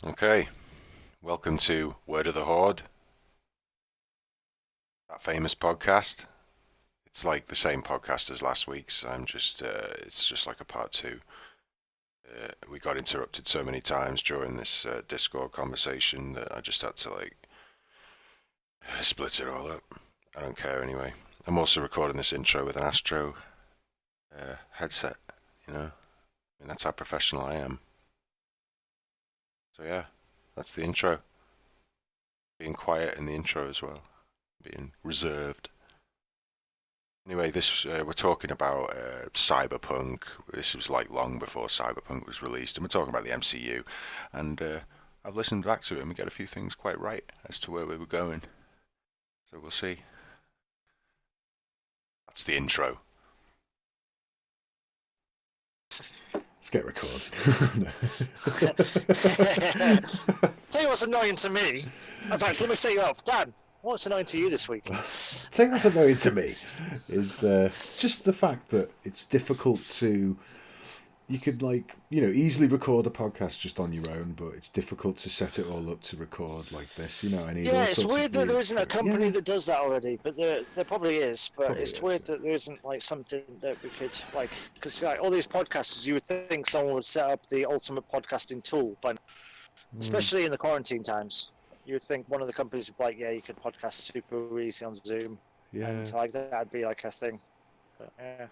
Okay, welcome to Word of the Horde, that famous podcast. It's like the same podcast as last week's. It's just like a part two. We got interrupted so many times during this Discord conversation that I just had to split it all up. I don't care anyway. I'm also recording this intro with an Astro headset. That's how professional I am. So yeah, that's the intro. Being quiet in the intro as well. Being reserved. Anyway, this we're talking about Cyberpunk. This was like long before Cyberpunk was released, and we're talking about the MCU. And I've listened back to it, and we get a few things quite right as to where we were going. So we'll see. That's the intro. Let's get recorded. Tell you what's annoying to me. In fact, let me set you up. Dan, what's annoying to you this week? Tell you what's annoying to me is just the fact that it's difficult to. You could easily record a podcast just on your own, but it's difficult to set it all up to record like this. I need. Yeah, all it's sorts weird of that there isn't a company Yeah. that does that already, but there probably is. But Probably it's is, weird yeah. that there isn't like something that we could because all these podcasters, you would think someone would set up the ultimate podcasting tool, but especially in the quarantine times, you would think one of the companies would be like, yeah, you could podcast super easy on Zoom, Yeah. and like that'd be like a thing. But, yeah.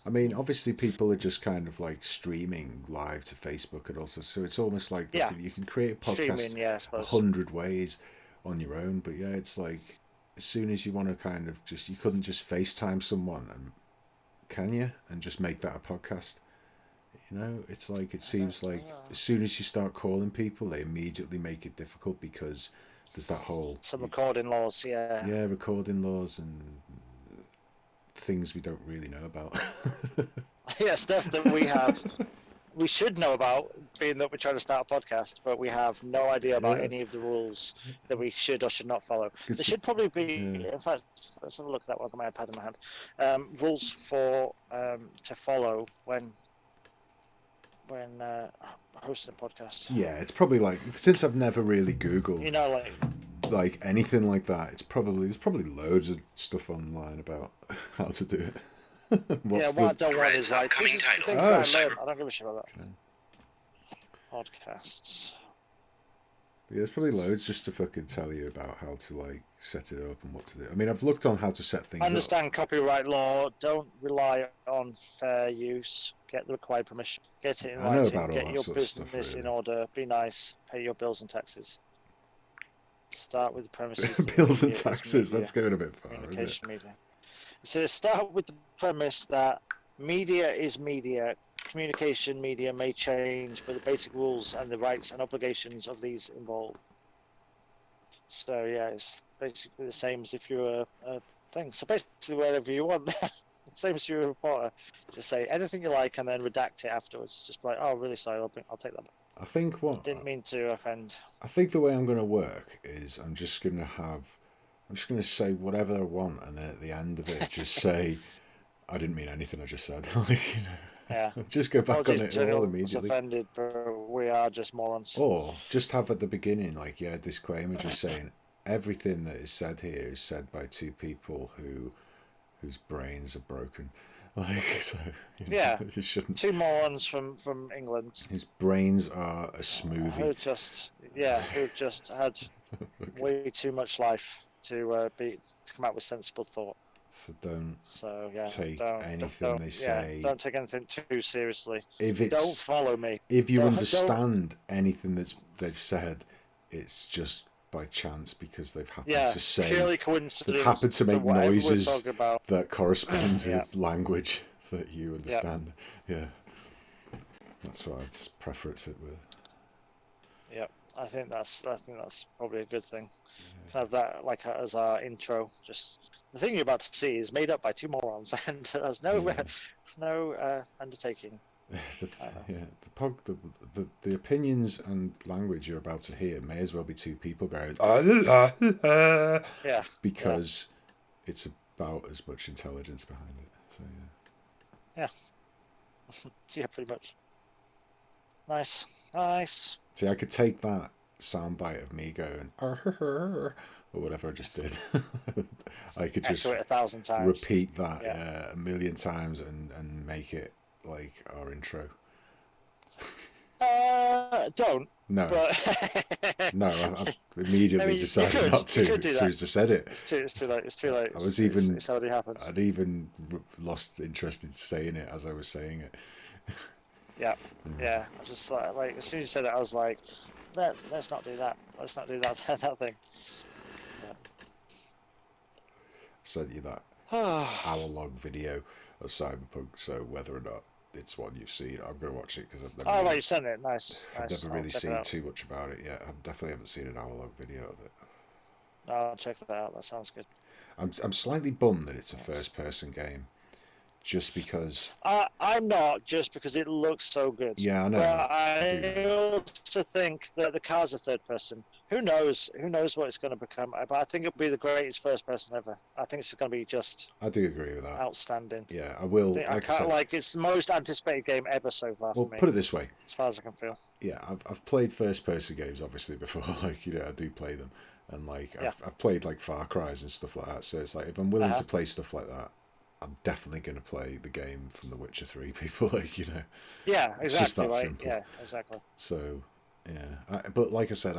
I mean, obviously, people are just kind of like streaming live to Facebook and also, so it's almost like Yeah. you can create a podcast Streaming, yeah, I a suppose. 100 ways on your own. But yeah, it's like as soon as you want to kind of you couldn't just FaceTime someone, and can you, and just make that a podcast? It's like it seems like as soon as you start calling people, they immediately make it difficult because there's that whole Some recording laws, yeah. recording laws and things we don't really know about. Yeah, stuff that we should know about, being that we're trying to start a podcast, but we have no idea about Yeah. any of the rules that we should or should not follow. There should probably be, in fact, let's have a look at that one. I've got my iPad in my hand. Rules for to follow when hosting a podcast. Yeah, it's probably like, since I've never really Googled like anything like that, there's probably loads of stuff online about how to do it. what I don't want is like things I learned. I don't give a shit about that. Okay. Podcasts. Yeah, there's probably loads just to fucking tell you about how to set it up and what to do. I mean, I've looked on how to set things Understand up. Copyright law. Don't rely on fair use. Get the required permission. Get it in writing. About all Get that your sort of stuff, business really. in order. Be nice. Pay your bills and taxes. Start with the premises. Bills and taxes. That's going a bit far. Communication media. So start with the premise that media is media. Communication media may change, but the basic rules and the rights and obligations of these involved. So yeah, it's basically the same as if you're a thing. So basically, wherever you want, same as you're a reporter, just say anything you like and then redact it afterwards. Just be like, oh, really sorry, I'll take that back. I think Didn't mean to offend. I think the way I'm going to work is I'm just going to say whatever I want, and then at the end of it, just say, I didn't mean anything I just said. Yeah. Just go back on it all immediately. Offended, but we are just morons. Or just have at the beginning, disclaimer, just saying everything that is said here is said by two people whose brains are broken. You shouldn't. Two morons from England. His brains are a smoothie. Who just had way too much life to come out with sensible thought. So don't take anything they say. Yeah, don't take anything too seriously. Don't follow me. If you understand anything they've said, it's just by chance because they've happened to say. Purely coincidence. They've happened to make noises that correspond with language that you understand. Yeah. That's what I'd preference it with. Yeah. I think that's probably a good thing. Kind of that as our intro. Just the thing you're about to see is made up by two morons, and there's no undertaking. The opinions and language you're about to hear may as well be two people going. Yeah. Because it's about as much intelligence behind it. So yeah. Yeah, pretty much. Nice. Nice. See, I could take that soundbite of me going or whatever I just did. I could just Echo it 1,000 times. repeat that Yeah. a million times and make it like our intro. Don't. No, But no, I've immediately I mean, decided not to You could do as soon that. as I said it. It's too late. It's too late. I was even, It's already happened. I'd even lost interest in saying it as I was saying it. Yeah. Yeah. I was just like as soon as you said it, I was like, let's not do that. Let's not do that that thing. I sent you that Yeah. hour-long video of Cyberpunk, so whether or not it's one you've seen, I'm going to watch it because I've never, Oh, right, you sent it. Nice. I've Nice. never I'll really check it seen out. too much about it yet. I definitely haven't seen an hour-long video of it. I'll check that out. That sounds good. I'm slightly bummed that it's a first-person game, just because. I'm not, just because it looks so good. Yeah, I know. But I also think that the cars are third person. Who knows? Who knows what it's going to become? But I think it'll be the greatest first person ever. I think it's going to be just I do agree with that. outstanding. Yeah, I will. I Like I can't, said, like, it's the most anticipated game ever so far well, for me, put it this way. as far as I can feel. Yeah, I've played first person games obviously before. Like, you know, I do play them, and like Yeah. I've played like Far Cry's and stuff like that. So it's like if I'm willing Uh-huh. to play stuff like that, I'm definitely going to play the game from The Witcher 3. People, like, you know. Yeah, It's just exactly. that Right. simple. Yeah, exactly. So yeah, but like I said,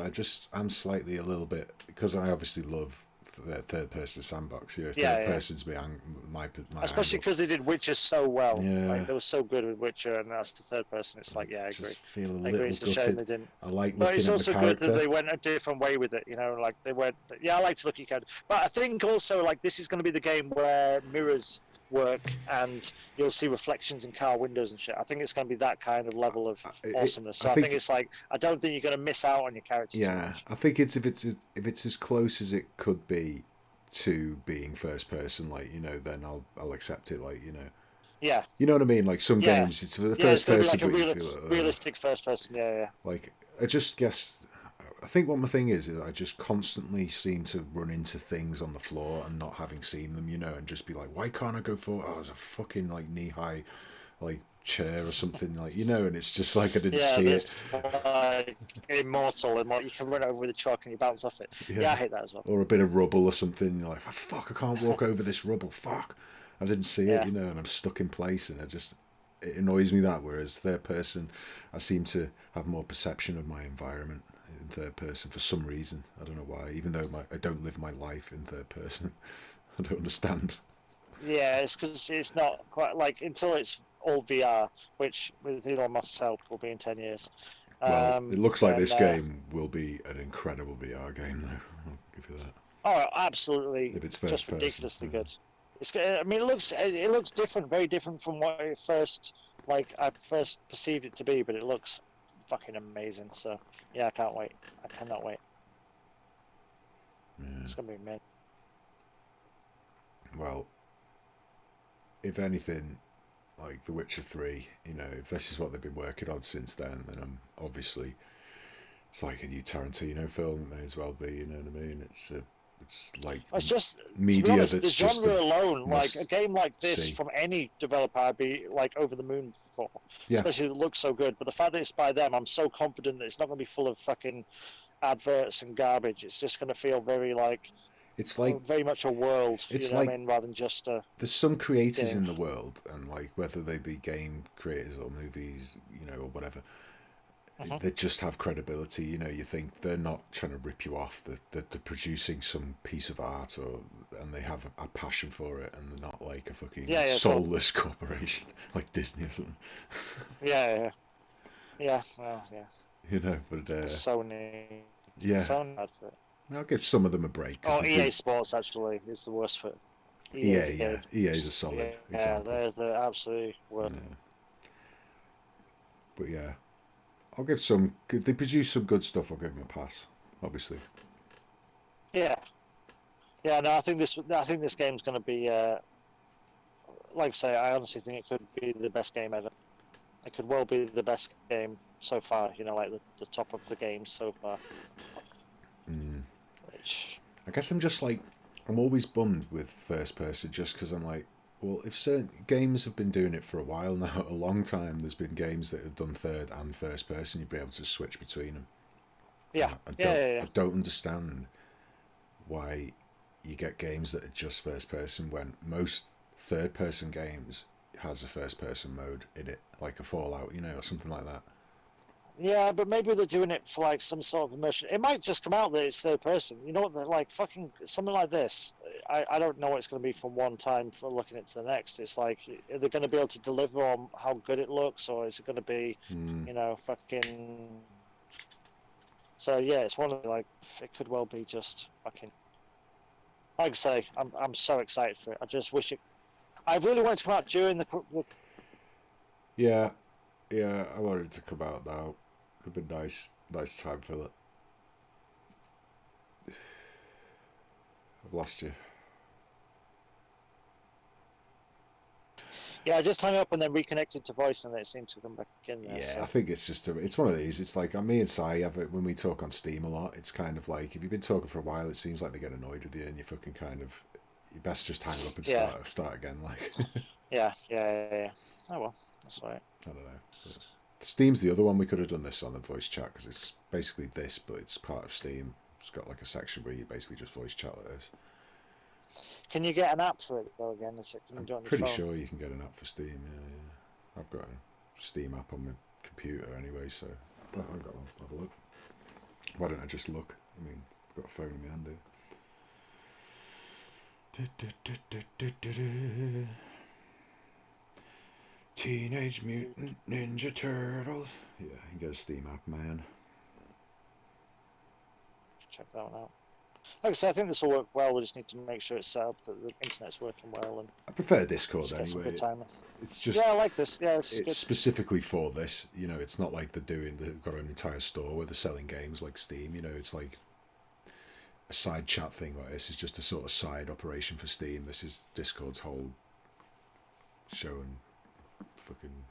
I'm slightly a little bit, because I obviously love the third person sandbox. You know, third person's my Especially angle. because they did Witcher so well. Yeah. Like, they were so good with Witcher, and that's the third person. It's like, yeah, I agree. Just feel a I little agree. It's a shame gutted. they didn't. I like But looking it's at the also good character. that they went a different way with it. You know, like they went. Yeah, I like to look at character, but I think also like this is going to be the game where mirrors work and you'll see reflections in car windows and shit. I think it's going to be that kind of level of awesomeness. So I think it's like I don't think you're going to miss out on your character too Yeah, much. I think it's if it's as close as it could be to being first person, like, you know, then I'll accept it. Like, you know. Yeah. You know what I mean? Like some Yeah. games, it's for the Yeah, first it's going to person, be like a but you feel realistic first person. Yeah. like I just guess. I think what my thing is I just constantly seem to run into things on the floor and not having seen them, you know, and just be like, why can't I go forward? Oh, there's a fucking like knee high, like chair or something, like, you know, and it's just like I didn't see it. Like immortal and what you can run over with a truck and you bounce off it. Yeah, I hate that as well. Or a bit of rubble or something. You're like, fuck, I can't walk over this rubble. Fuck, I didn't see it, you know, and I'm stuck in place, and it annoys me that. Whereas third person, I seem to have more perception of my environment in third person for some reason. I don't know why. Even though I don't live my life in third person, I don't understand. Yeah, it's because it's not quite like until it's all VR, which with Elon Musk's help will be in 10 years. Well, it looks like then, this game will be an incredible VR game, though. I'll give you that. Oh, absolutely! If it's first just person, ridiculously yeah. good. It's. I mean, it looks different, very different from what it first I first perceived it to be, but it looks fucking amazing. So yeah, I can't wait. I cannot wait. Yeah. It's gonna be amazing. Well, if anything, like The Witcher 3, you know, if this is what they've been working on since then I'm obviously, it's like a new Tarantino film. It may as well be, you know what I mean? It's like It's just media to be honest, that's the just genre alone, like must a game like this see. from any developer, I'd be like over the moon for. Yeah. Especially it looks so good. But the fact that it's by them, I'm so confident that it's not going to be full of fucking adverts and garbage. It's just going to feel very like It's like very much a world. it's you know like what I mean, rather than just a. there's some creators game. in the world, and like whether they be game creators or movies, you know, or whatever, they just have credibility. You know, you think they're not trying to rip you off. They're producing some piece of art, and they have a passion for it, and they're not like a fucking soulless corporation like Disney or something. Yeah. Well, yeah. You know, but Sony. yeah, Sony had for it. I'll give some of them a break. Oh, EA Sports actually is the worst for it. EA is a solid example. Yeah, they're absolutely worst. Yeah. But yeah, I'll give some. If they produce some good stuff, I'll give them a pass. Obviously. Yeah. No, I think this game's going to be. Like I say, I honestly think it could be the best game ever. It could well be the best game so far. You know, like the top of the games so far. Which. I guess I'm just like, I'm always bummed with first person just because I'm like, Well, if certain games have been doing it for a while now, a long time, there's been games that have done third and first person. You'd be able to switch between them. Yeah, I don't understand why you get games that are just first person when most third person games has a first person mode in it, like a Fallout, or something like that. Yeah, but maybe they're doing it for like some sort of immersion. It might just come out that it's third person. You know what? They're like fucking something like this. I don't know what it's going to be from one time for looking into the next. It's like, are they going to be able to deliver on how good it looks, or is it going to be, fucking. So yeah, it's one of the, like, it could well be just fucking. Like I say, I'm so excited for it. I just wish it. I really want it to come out during the. Yeah, I wanted it to come out now. It'd been nice time for that. I've lost you. Yeah, I just hung up and then reconnected to voice, and it seemed to come back in there. Yeah, so. I think it's just it's one of these. It's like me and Sai have it when we talk on Steam a lot. It's kind of like if you've been talking for a while, it seems like they get annoyed with you, and you fucking kind of you best just hang up and start again. Like Yeah. Oh well, that's all right. I don't know. But Steam's the other one we could have done this on the voice chat because it's basically this, but it's part of Steam. It's got like a section where you basically just voice chat like this. Can you get an app for it though? Again, is it? Can you do it on your Pretty phone? sure you can get an app for Steam. Yeah. I've got a Steam app on my computer anyway, so I've got one. Have a look. Why don't I just look? I mean, I've got a phone in my hand here. Teenage Mutant Ninja Turtles. Yeah, you can get a Steam app, man. Check that one out. Like I said, I think this will work well. We just need to make sure it's set up that the internet's working well, and I prefer Discord just get some anyway. good timing. It's just Yeah, I like this. Yeah, it's good. specifically for this. It's not like they've got an entire store where they're selling games like Steam. It's like a side chat thing like this. It's just a sort of side operation for Steam. This is Discord's whole show and fucking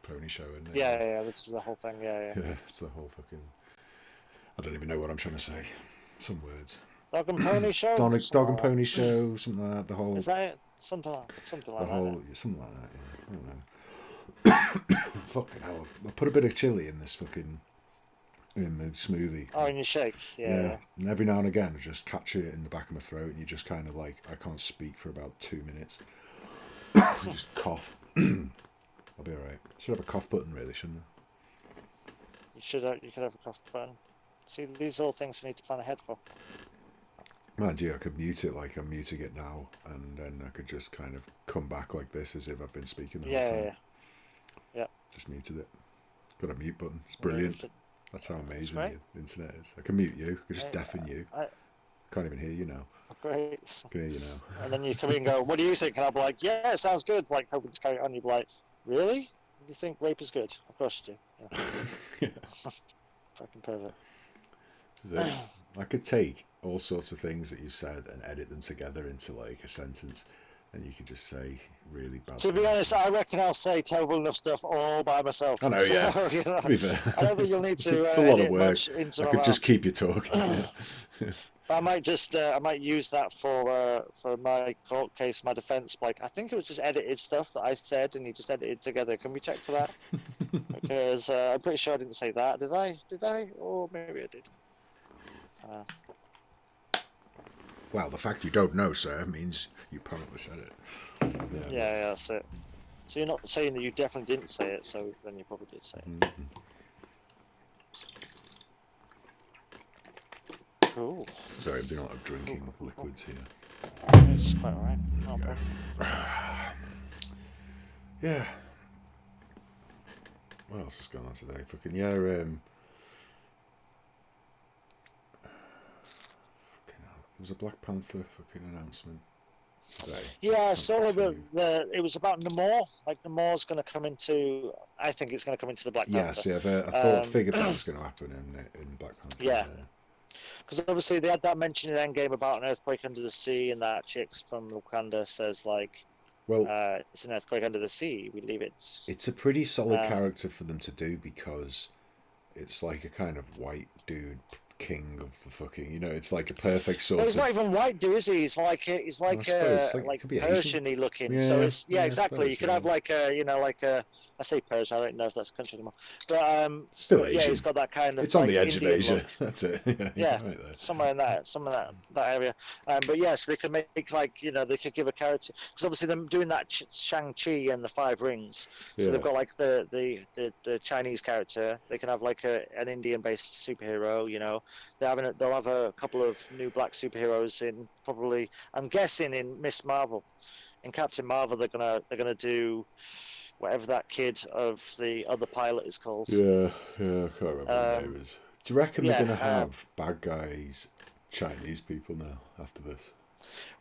pony show, isn't it? Yeah, this is the whole thing. Yeah. Yeah, it's the whole fucking. I don't even know what I'm trying to say. Some words. Dog and Pony Show. Dog and Pony Show. Something like that. The whole. Is that it? Something like that. Something like that. Yeah. I don't know. Fucking hell! I put a bit of chili in this fucking smoothie. Oh, in your shake. Yeah. And every now and again, I just catch it in the back of my throat, and you just kind of like I can't speak for about 2 minutes. Just cough. I'll be alright. Should have a cough button, really, shouldn't I? You should. You could have a cough button. See, these are all things we need to plan ahead for. Mind you, I could mute it like I'm muting it now, and then I could just kind of come back like this as if I've been speaking the whole time. Yeah. Just muted it. Got a mute button. It's brilliant. That's how amazing the internet is. I can mute you. I can just deafen you. Can't even hear you now. Great. I can hear you now. And then you come in and go, what do you think? And I'll be like, yeah, it sounds good. Like, hoping to carry on. You'd be like, really? You think rape is good? Of course you do. Yeah. Fucking pervert. I could take all sorts of things that you said and edit them together into like a sentence, and you could just say really bad. To be honest, I reckon I'll say terrible enough stuff all by myself. I know, yeah. To be fair, I don't think you'll need to. It's a lot of work. I could just keep you talking. I might just, I might use that for my court case, my defence. Like, I think it was just edited stuff that I said, and you just edited together. Can we check for that? Because I'm pretty sure I didn't say that. Did I? Did I? Or maybe I did. Well, the fact you don't know, sir, means you probably said it. Yeah, that's it. So you're not saying that you definitely didn't say it, so then you probably did say it. Mm-hmm. Cool. Sorry, I'm doing a lot of drinking liquids here. It's quite alright. Yeah. What else has gone on today? Fucking yeah. There was a Black Panther fucking announcement today. Yeah, I saw it was about Namor. Like Namor's going to come into. I think it's going to come into the Black Panther. Yes, I figured that was going to happen in Black Panther. Yeah. Because obviously they had that mention in Endgame about an earthquake under the sea, and that chicks from Wakanda says like, "Well, it's an earthquake under the sea. We leave it." It's a pretty solid character for them to do because it's like a kind of white dude king of the fucking. You know, it's like a perfect No, sort he's of. not even white, do is he? He's like I suppose like, it like could be Asian. Persian-y looking. Yeah, So it's yeah, I exactly. suppose, You could yeah. have like a like a, I say Persian. I don't know if that's a country anymore. Still But yeah, Asian. he's got that kind of It's on like the edge of Indian Asia. look. That's it. Yeah, you're Yeah, right there. somewhere in that area. But yes, they could make like they could give a character because obviously them doing that Shang-Chi and the Five Rings. So they've Yeah. got like the Chinese character. They can have like an Indian-based superhero. They'll have a couple of new black superheroes in probably. I'm guessing in Miss Marvel, in Captain Marvel, they're gonna do whatever that kid of the other pilot is called. Yeah, yeah, I can't remember what the name is. Do you reckon they're yeah, going to have bad guys, Chinese people now after this?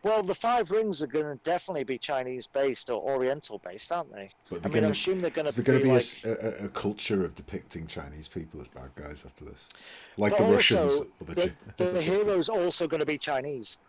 Well, the Five Rings are going to definitely be Chinese-based or Oriental-based, aren't they? But I mean, I assume they're going is there to going to be be like. a culture of depicting Chinese people as bad guys after this? Like But the Russians. also, Or the hero's also going to be Chinese.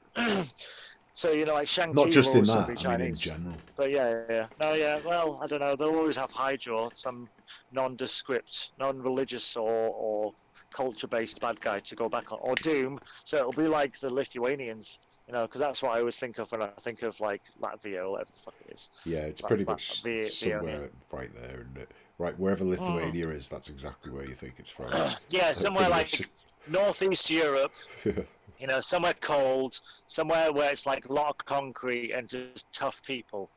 So like Shang-Chi Not just will in also that, be I mean in Chinese. general. But yeah. No, yeah. Well, I don't know. They'll always have Hydra or some nondescript, non-religious or culture-based bad guy to go back on, or Doom. So it'll be like the Lithuanians, because that's what I always think of when I think of like Latvia or whatever the fuck it is. Yeah, it's pretty much somewhere Vionian. right there, isn't it? Right, wherever Lithuania is, that's exactly where you think it's from. Yeah, somewhere like Pretty northeast Europe. much. Somewhere cold, somewhere where it's like a lot of concrete and just tough people.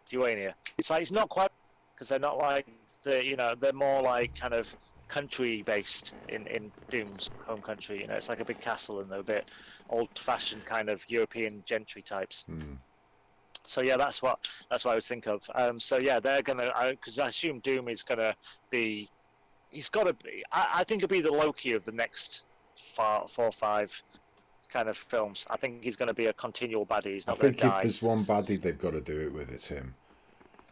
Lithuania. It's like it's not quite because they're not like they're more like kind of country based in Doom's home country. It's like a big castle and they're a bit old fashioned kind of European gentry types. Mm. So yeah, that's what I always think of. So yeah, they're gonna because I assume Doom is gonna be. He's got to be. I think he'll be the Loki of the next 4 or 5 kind of films. I think he's going to be a continual baddie. He's not going to die. If there's one baddie they've got to do it with, it's him.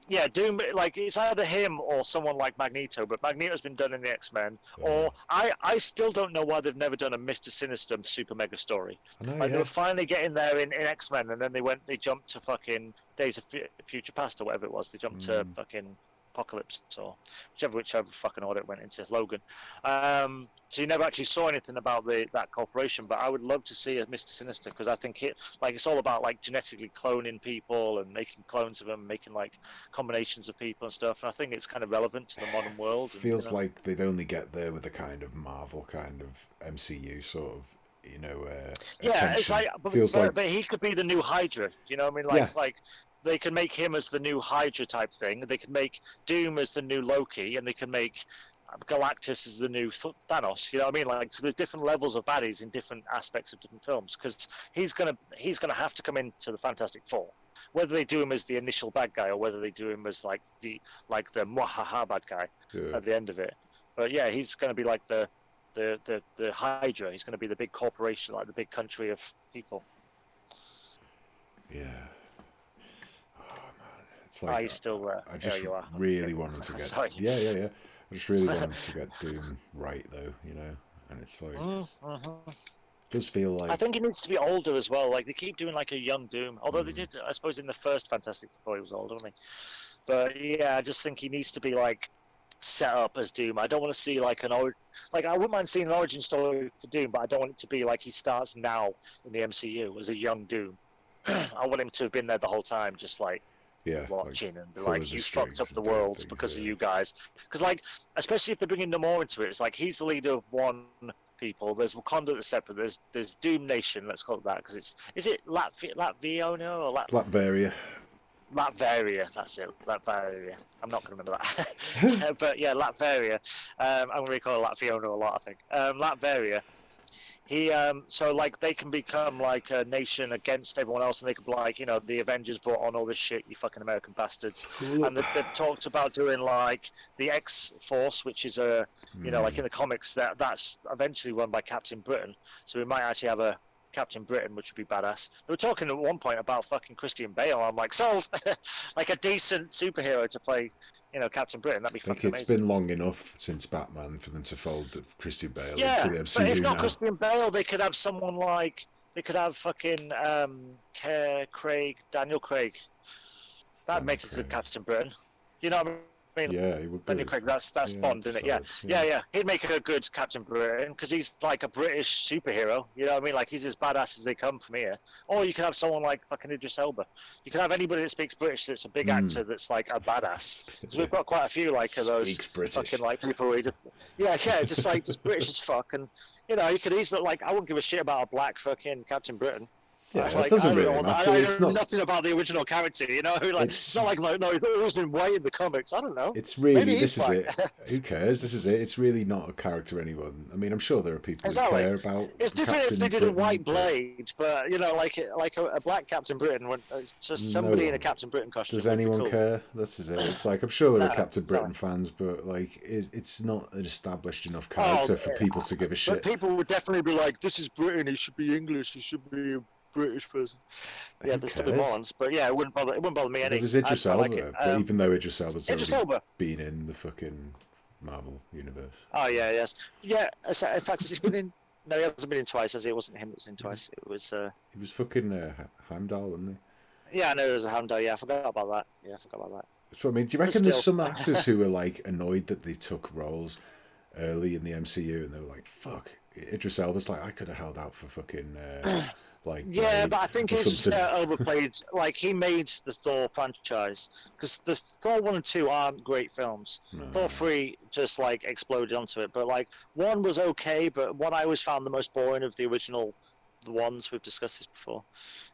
Yeah, Doom, like it's either him or someone like Magneto, but Magneto's been done in the X-Men. Yeah. Or I still don't know why they've never done a Mr. Sinister super mega story. They were finally getting there in X-Men, and then they jumped to fucking Days of Future Past or whatever it was. They jumped to fucking Apocalypse or whichever fucking order it went into Logan. So you never actually saw anything about that corporation, but I would love to see a Mr. Sinister because I think it's all about like genetically cloning people and making clones of them, making like combinations of people and stuff. And I think it's kind of relevant to the modern world. Feels like they'd only get there with a kind of Marvel kind of MCU sort of. Yeah, attention. It's like, but he could be the new Hydra. You know what I mean? Like they can make him as the new Hydra type thing. They can make Doom as the new Loki, and they can make Galactus as the new Thanos. You know what I mean? Like, so there's different levels of baddies in different aspects of different films because he's gonna have to come into the Fantastic Four. Whether they do him as the initial bad guy or whether they do him as like the mwahaha bad guy at the end of it. But yeah, he's gonna be like the Hydra. He's going to be the big corporation, like the big country of people. Yeah. Oh man, it's like Are you still there? I just you are. really wanted to get. Sorry. Yeah. I just really wanted to get Doom right though, and it's like it does feel like. I think he needs to be older as well. Like they keep doing like a young Doom, although they did. I suppose in the first Fantastic Four he was older, wasn't he? But yeah, I just think he needs to be like set up as Doom. I don't want to see like I wouldn't mind seeing an origin story for Doom, but I don't want it to be like he starts now in the MCU as a young Doom. I want him to have been there the whole time, just like watching and be like, you fucked up the world because of you guys. Because like, especially if they're bringing Namor into it, it's like he's the leader of one people. There's Wakanda that's separate. There's Doom Nation. Let's call it that because is it Latviona or Latveria? Latveria, that's it. Latveria. I'm not going to remember that. But yeah, Latveria. I'm going to recall Latviona a lot, I think. Latveria. So like they can become like a nation against everyone else, and they could be like, the Avengers brought on all this shit, you fucking American bastards. And they've talked about doing like the X-Force, which is like in the comics, that's eventually run by Captain Britain. So we might actually have a Captain Britain, which would be badass. They were talking at one point about fucking Christian Bale. I'm like, sold! Like a decent superhero to play, Captain Britain. That'd be fucking amazing. It's been long enough since Batman for them to fold Christian Bale into the MCU but if not now. Christian Bale, they could have someone like they could have fucking Daniel Craig. That'd make a good Captain Britain. You know what I I mean, Yeah, he would Daniel be. Craig, that's Yeah, Bond, isn't it? Yeah. solid, Yeah. He'd make a good Captain Britain because he's like a British superhero. You know what I mean? Like he's as badass as they come from here. Or you could have someone like fucking Idris Elba. You could have anybody that speaks British that's a big actor that's like a badass. Because we've got quite a few like of those Speaks British. fucking like people who just just British as fuck. And you know, you could easily like I wouldn't give a shit about a black fucking Captain Britain. Yeah, Like, it doesn't I really don't know, matter. I It's know not. nothing about the original character, you know. Like it's not like no, he's always been white in the comics. I don't know. It's really, Maybe this he's is it. Who cares? This is it. It's really not a character anyone. I mean, I'm sure there are people who care about. It's different Captain if they did Britain, a white Blade, but you know, like a black Captain Britain, when just somebody in a Captain Britain costume. Does anyone care? This is it. It's like I'm sure there are Captain Britain sorry. fans, but like it's not an established enough character for people to give a shit. But people would definitely be like, "This is Britain. He should be English. He should be a British person." Yeah, there's stupid morons, but yeah, it wouldn't bother me any. It was Idris Elba, like it. but even though Idris Elba's Idris already Elba. been in the fucking Marvel universe. Oh yeah, yes, yeah. In fact, has he been in? No, he hasn't been in twice, has he? It wasn't him that was in twice. It was. He was fucking Heimdall, wasn't he? Yeah, I know there was a Heimdall. Yeah, I forgot about that. So I mean, do you reckon there's some actors who are like annoyed that they took roles early in the MCU and they were like, "Fuck." Idris Elba's like, I could have held out for fucking like. Yeah, but I think Idris something. Elba played like he made the Thor franchise because the Thor 1 and 2 aren't great films. No. Thor 3 just like exploded onto it, but like 1 was okay, but what I always found the most boring of the original ones, we've discussed this before.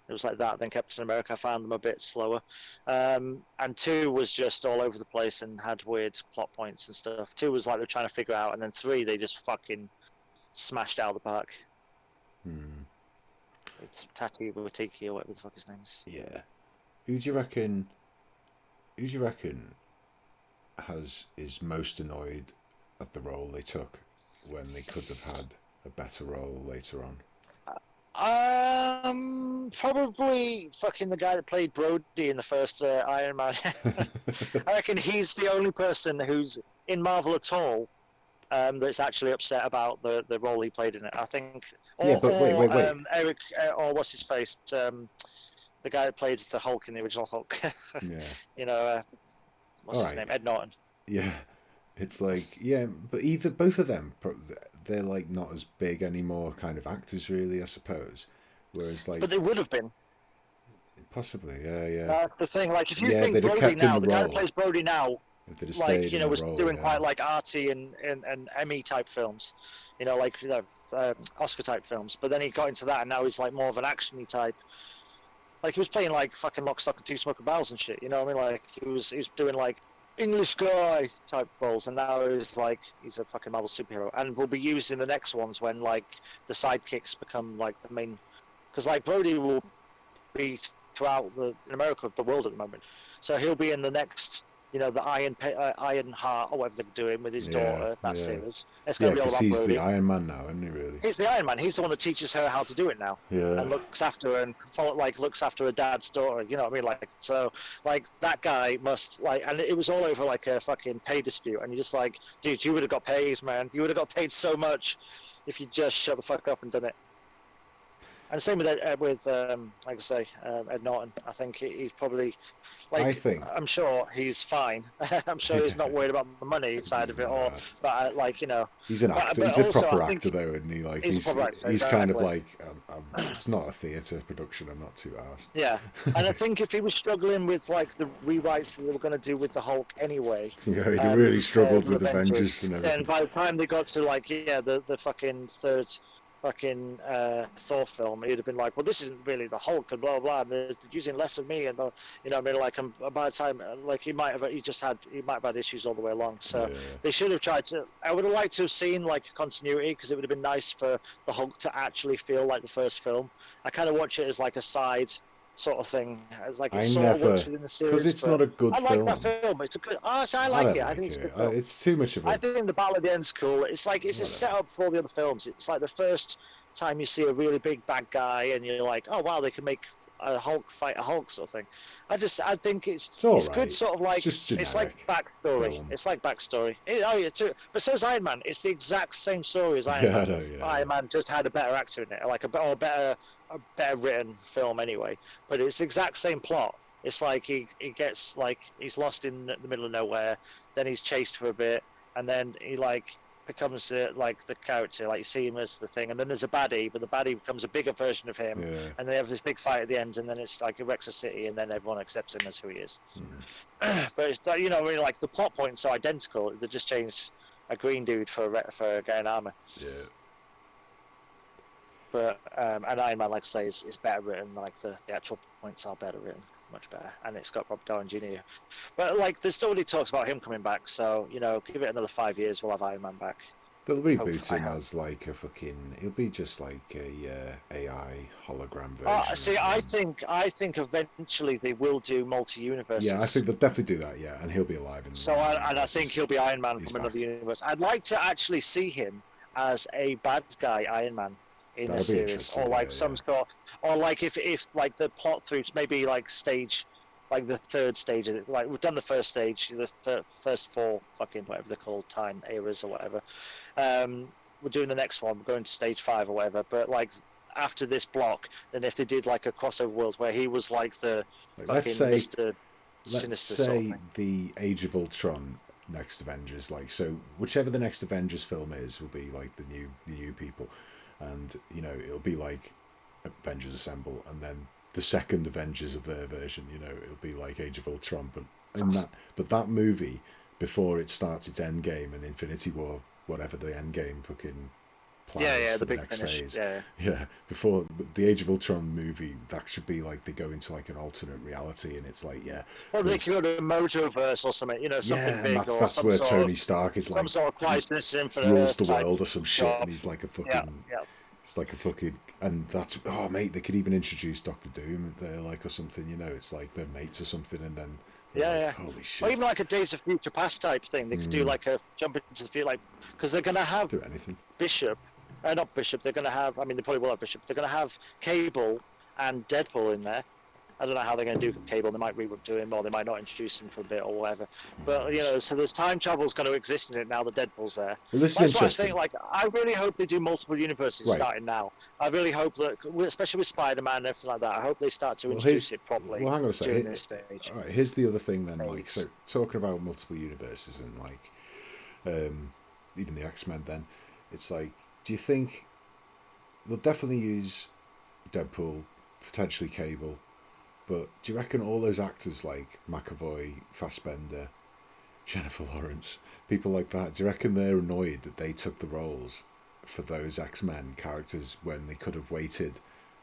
It was like that. Then Captain America, I found them a bit slower, and 2 was just all over the place and had weird plot points and stuff. 2 was like they're trying to figure out, and then 3 they just fucking smashed out of the park. It's Tati Watiki or whatever the fuck his name is. Yeah. Who do you reckon is most annoyed at the role they took when they could have had a better role later on? Probably fucking the guy that played Brody in the first Iron Man. I reckon he's the only person who's in Marvel at all that's actually upset about the role he played in it. I think. Wait. Eric, or what's his face? The guy that played the Hulk in the original Hulk. Yeah. You know, what's his name? Ed Norton. Yeah. It's like, but both of them, they're like not as big anymore kind of actors, really, I suppose. Whereas like. But they would have been. Possibly, yeah. That's the thing. Like, if you think Brody now, the guy that plays Brody now. Like, you know, was doing quite like arty and Emmy type films, you know, like Oscar type films. But then he got into that, and now he's like more of an actiony type. Like he was playing like fucking Lock, Stock, and Two Smoking Barrels and shit. You know what I mean? Like he was doing like English guy type roles, and now he's a fucking Marvel superhero, and will be used in the next ones when like the sidekicks become like the main. Because like Brody will be throughout in America, the world at the moment, so he'll be in the next. You know, the Iron Heart, or whatever they're doing with his daughter, that series. It's going to be all about he's Brody. the Iron Man now, isn't he, really? He's the Iron Man. He's the one that teaches her how to do it now. Yeah. And looks after her and looks after her dad's daughter. You know what I mean? Like, so, like, that guy must, like, and it was all over, like, a fucking pay dispute. And you're just like, dude, you would have got paid, man. You would have got paid so much if you just shut the fuck up and done it. And same with like I say, Ed Norton. I think he's probably, like, I'm sure he's fine. I'm sure he's not worried about the money side of it, but like, you know, he's an actor. He's a proper actor, though, isn't he? Like, he's kind of like, it's not a theatre production. I'm not too arsed. Yeah, and I think if he was struggling with like the rewrites that they were going to do with the Hulk anyway, he really struggled with Avengers and everything. Then by the time they got to like the fucking third fucking Thor film, he'd have been like, well, this isn't really the Hulk and blah blah, and they're using less of me, and you know, I mean, like, by the time, like, he might have had issues all the way along. So they should have tried to. I would have liked to have seen like continuity, because it would have been nice for the Hulk to actually feel like the first film. I kind of watch it as like a side sort of thing. It's like it works within the series. Because it's not a good film. I like that film. It's a good. I like it. I think it's a good film. It's too much of it. I think the Battle at the End's cool. It's like it's a setup for all the other films. It's like the first time you see a really big bad guy, and you're like, oh wow, they can make a Hulk fight a Hulk sort of thing. I think it's good, sort of like it's like backstory. Film. It's like backstory. But so is Iron Man. It's the exact same story as Iron Man. Iron Man just had a better actor in it, like a better written film anyway. But it's the exact same plot. It's like he gets like he's lost in the middle of nowhere, then he's chased for a bit, and then he like becomes like the character, like you see him as the thing, and then there's a baddie, but the baddie becomes a bigger version of him, Yeah. and they have this big fight at the end, and then it's like he wrecks a city, and then everyone accepts him as who he is. But it's you know, really, like the plot points are identical. They just changed a green dude for a guy in armor. Yeah. But and Iron Man, like I say, is better written. Like the actual points are better written, much better, and it's got Rob Downey Jr. But like, there's already talks about him coming back. So you know, give it another 5 years, we'll have Iron Man back. They'll reboot Hopefully, him as like a fucking. It'll be just like a AI hologram version. See, I think eventually they will do multi-universes. Yeah, I think they'll definitely do that. Yeah, and he'll be alive in. So I think he'll be Iron Man He's from back. another universe. I'd like to actually see him as a bad guy Iron Man in That'll a be series, interesting, or like yeah, some sort, or like if like the plot through maybe like stage, like the third stage of it. Like we've done the first stage, the first 4 fucking whatever they're called, time eras or whatever. We're doing the next one. We're going to stage 5 or whatever. But like after this block, then if they did like a crossover world where he was like the Like, fucking Mr. let's Sinister sort of say thing. the Age of Ultron next Avengers, like so whichever the next Avengers film is will be like the new people, and you know it'll be like Avengers Assemble, and then the second Avengers of their version, you know, it'll be like Age of Ultron, but that movie before it starts its end game and Infinity War, whatever the end game fucking plan is for the the big next finish. phase. Yeah. Before the Age of Ultron movie, that should be like they go into like an alternate reality, and it's like Or they there's- could go to Mojoverse or something, you know, something and big, that's or some where sort Tony of, Stark is some like sort of Crisis Infinite rules Earth the type world or some shit, job. and he's like a fucking. Yeah. It's like a fucking, and that's mate. They could even introduce Doctor Doom there, like or something. You know, it's like they're mates or something, and then Yeah. holy Or shit, even like a Days of Future Past type thing. They could do like a jump into the future, like because they're gonna have do anything. Bishop, not Bishop. They're gonna have. I mean, they probably will have Bishop. They're gonna have Cable and Deadpool in there. I don't know how they're going to do Cable. They might do him, or they might not introduce him for a bit, or whatever. But you know, so there's time travel's going to exist in it now. The Deadpool's there. Well, this is That's why I interesting. think. Like, I really hope they do multiple universes Right. starting now. I really hope that, especially with Spider-Man and everything like that, I hope they start to Well, introduce it properly Well, hang on a second. during this stage. All right, here's the other thing then. Like, Thanks. so talking about multiple universes and like, even the X-Men. Then it's like, do you think they'll definitely use Deadpool, potentially Cable? But do you reckon all those actors like McAvoy, Fassbender, Jennifer Lawrence, people like that, do you reckon they're annoyed that they took the roles for those X-Men characters when they could have waited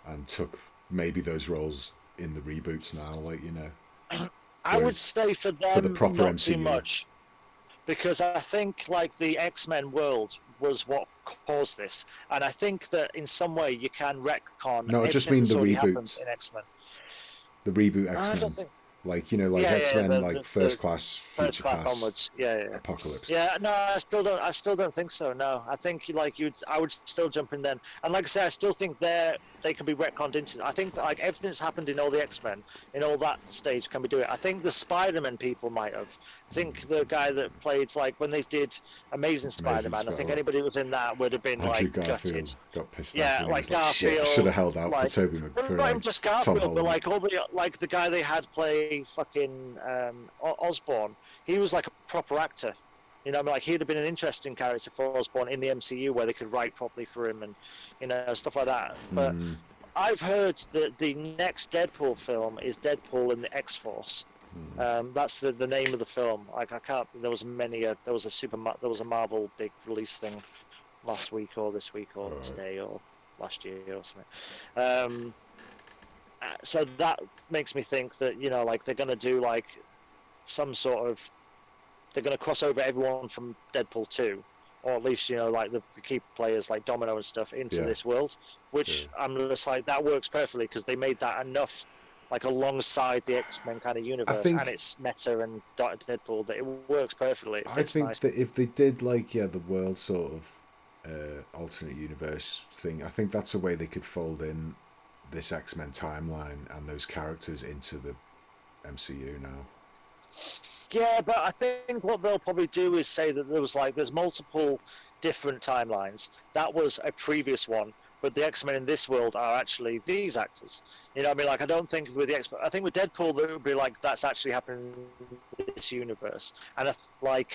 and took maybe those roles in the reboots now, like, you know? I would Whereas say for them, the proper not MCU. too much, because I think like the X-Men world was what caused this, and I think that in some way you can retcon. No, I just everything mean that's the already reboot. happened in X-Men. The reboot I X-Men. don't think Like, you know, like Yeah, yeah, X-Men, the- like the First Class, first Future class Past, onwards. Yeah. Apocalypse. Yeah, no, I still don't think so. No, I think like I would still jump in then. And like I say, I still think they can be retconned into. I think that, like everything that's happened in all the X-Men, in all that stage, can be doing it. I think the Spider-Man people might have. I think the guy that played like when they did Amazing Spider-Man, I think Spider-Man. anybody who was in that would have been Andrew like Garfield gutted. got pissed Yeah, off. And he like was like, shit, I Garfield, should have held out like- for Tobey Well, McFerrin. not even just Tom Garfield, but Holland. like all the guy they had play fucking Osborn. He was like a proper actor. You know, I mean, like he'd have been an interesting character for Osborn in the MCU where they could write properly for him and you know stuff like that. But I've heard that the next Deadpool film is Deadpool in the X-Force. That's the name of the film. Like I can't. There was a Marvel big release thing last week or this week or Right. today or last year or something. So that makes me think that you know, like they're gonna do like some sort of. They're gonna cross over everyone from Deadpool 2, or at least you know, like the key players like Domino and stuff into Yeah. this world, which I'm just like that works perfectly because they made that enough. Like alongside the X-Men kind of universe, think- and it's Meta and Deadpool, that it works perfectly. It I fits think nice. that if they did like the world sort of alternate universe thing, I think that's a way they could fold in this X-Men timeline and those characters into the MCU now. Yeah, but I think what they'll probably do is say that there's multiple different timelines. That was a previous one, but the X-Men in this world are actually these actors. You know what I mean? Like, I don't think with the X-Men, I think with Deadpool, that would be like, that's actually happening in this universe. And like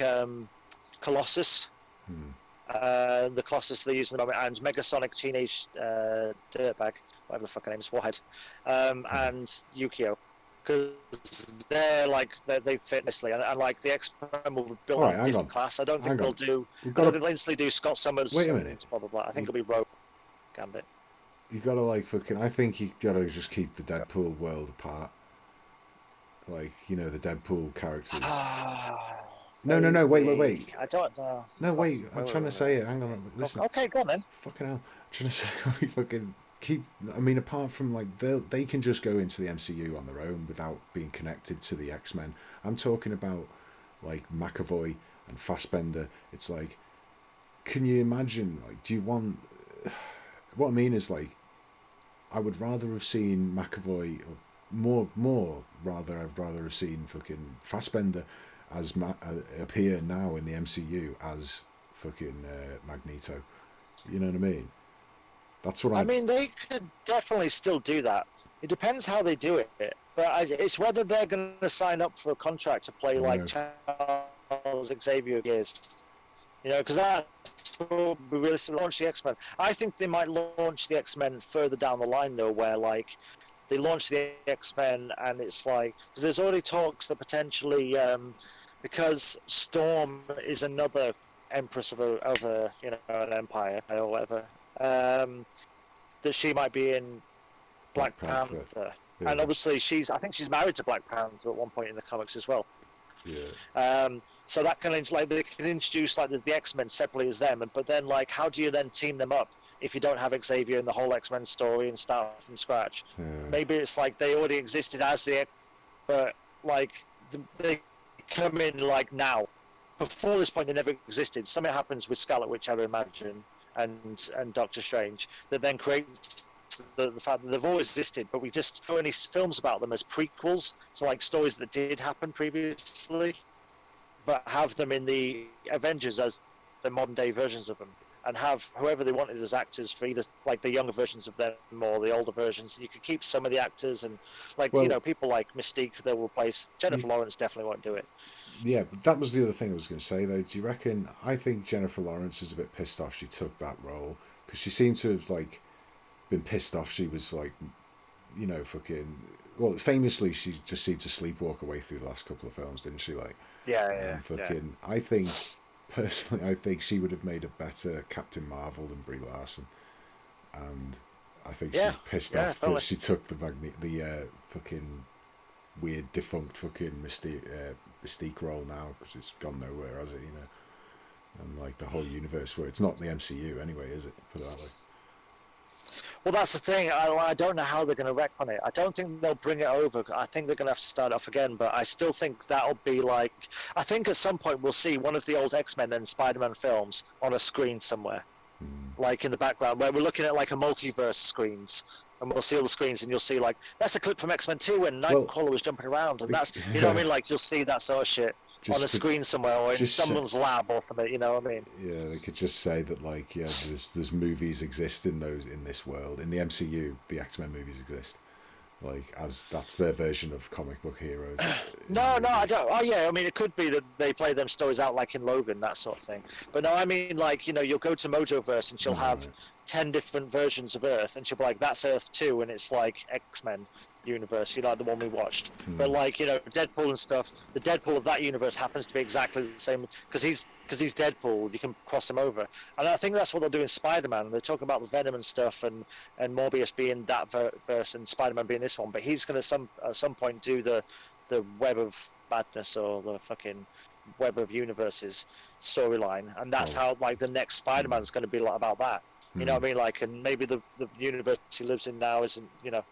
Colossus, the Colossus they use in the moment, and Megasonic Teenage Dirtbag, whatever the fuck her name is, Warhead, and Yukio. Because they're like they fit nicely, and like the X-Men will build Alright, a hang different on. class. I don't think Hang they'll on. do. We've I got don't to, think they'll instantly do Scott Summers. Wait a minute. Blah blah blah. I think it'll be Rogue Gambit. you gotta like fucking. I think you gotta just keep the Deadpool world apart. Like, you know, the Deadpool characters. No. Wait. I don't know. No, wait. I'm trying to say it. Hang on. Listen. Okay, go on then. Fucking hell. I'm trying to say we fucking keep. I mean, apart from like they can just go into the MCU on their own without being connected to the X-Men. I'm talking about like McAvoy and Fassbender. It's like, can you imagine? Like, do you want? What I mean is like, I would rather have seen McAvoy, or more rather. I'd rather have seen fucking Fassbender as appear now in the MCU as fucking Magneto. You know what I mean? That's what I mean, they could definitely still do that. It depends how they do it, but it's whether they're going to sign up for a contract to play like Charles Xavier is. You know, because that's what we really launch the X-Men. I think they might launch the X-Men further down the line, though, where like they launch the X-Men and it's like, because there's already talks that potentially, because Storm is another empress of a you know, an empire or whatever, that she might be in Black Panther. Yeah. And obviously I think she's married to Black Panther at one point in the comics as well. Yeah. So that can like they can introduce like the X-Men separately as them, but then like how do you then team them up if you don't have Xavier in the whole X-Men story and start from scratch? Yeah. Maybe it's like they already existed as the X, but like they come in like now. Before this point, they never existed. Something happens with Scarlet Witch, I would imagine, and Doctor Strange that then creates the fact that they've always existed, but we just throw any films about them as prequels, so like stories that did happen previously, but have them in the Avengers as the modern day versions of them, and have whoever they wanted as actors for either like the younger versions of them or the older versions. You could keep some of the actors, and like, you know, people like Mystique they will replace. Jennifer Lawrence definitely won't do it. Yeah, but that was the other thing I was going to say though. Do you reckon? I think Jennifer Lawrence is a bit pissed off she took that role, because she seemed to have like been pissed off. She was like, you know, fucking. Well, famously, she just seemed to sleepwalk away through the last couple of films, didn't she? Like, fucking. Yeah. I think personally, I think she would have made a better Captain Marvel than Brie Larson, and I think she's pissed off that she took the fucking weird defunct fucking Mystique role now, because it's gone nowhere, has it? You know, and like the whole universe where it's not the MCU anyway, is it? Put it that way. Well, that's the thing. I don't know how they're going to wreck on it. I don't think they'll bring it over. I think they're going to have to start off again. But I still think that'll be like. I think at some point we'll see one of the old X-Men and Spider-Man films on a screen somewhere, like in the background, where we're looking at like a multiverse screens, and we'll see all the screens, and you'll see like that's a clip from X-Men 2 when Nightcrawler was jumping around, and that's you know what I mean. Like you'll see that sort of shit. On a screen somewhere or in someone's lab or something, you know what I mean? Yeah, they could just say that like, yeah, there's movies exist in this world. In the MCU, the X-Men movies exist. Like, as that's their version of comic book heroes. No, I don't. Oh yeah, I mean it could be that they play them stories out like in Logan, that sort of thing. But no, I mean like, you know, you'll go to Mojoverse and she'll have 10 different versions of Earth, and she'll be like, that's Earth 2, and it's like X-Men universe, you know, like the one we watched. But like, you know, Deadpool and stuff, the Deadpool of that universe happens to be exactly the same, because he's Deadpool, you can cross him over. And I think that's what they'll do in Spider-Man. They're talking about the Venom and stuff, and Morbius being that verse and Spider-Man being this one, but he's going to at some point do the Web of Madness, or the fucking Web of Universes storyline, and that's how like the next Spider-Man's going to be like about that. You know what I mean? Like, and maybe the universe he lives in now isn't, you know.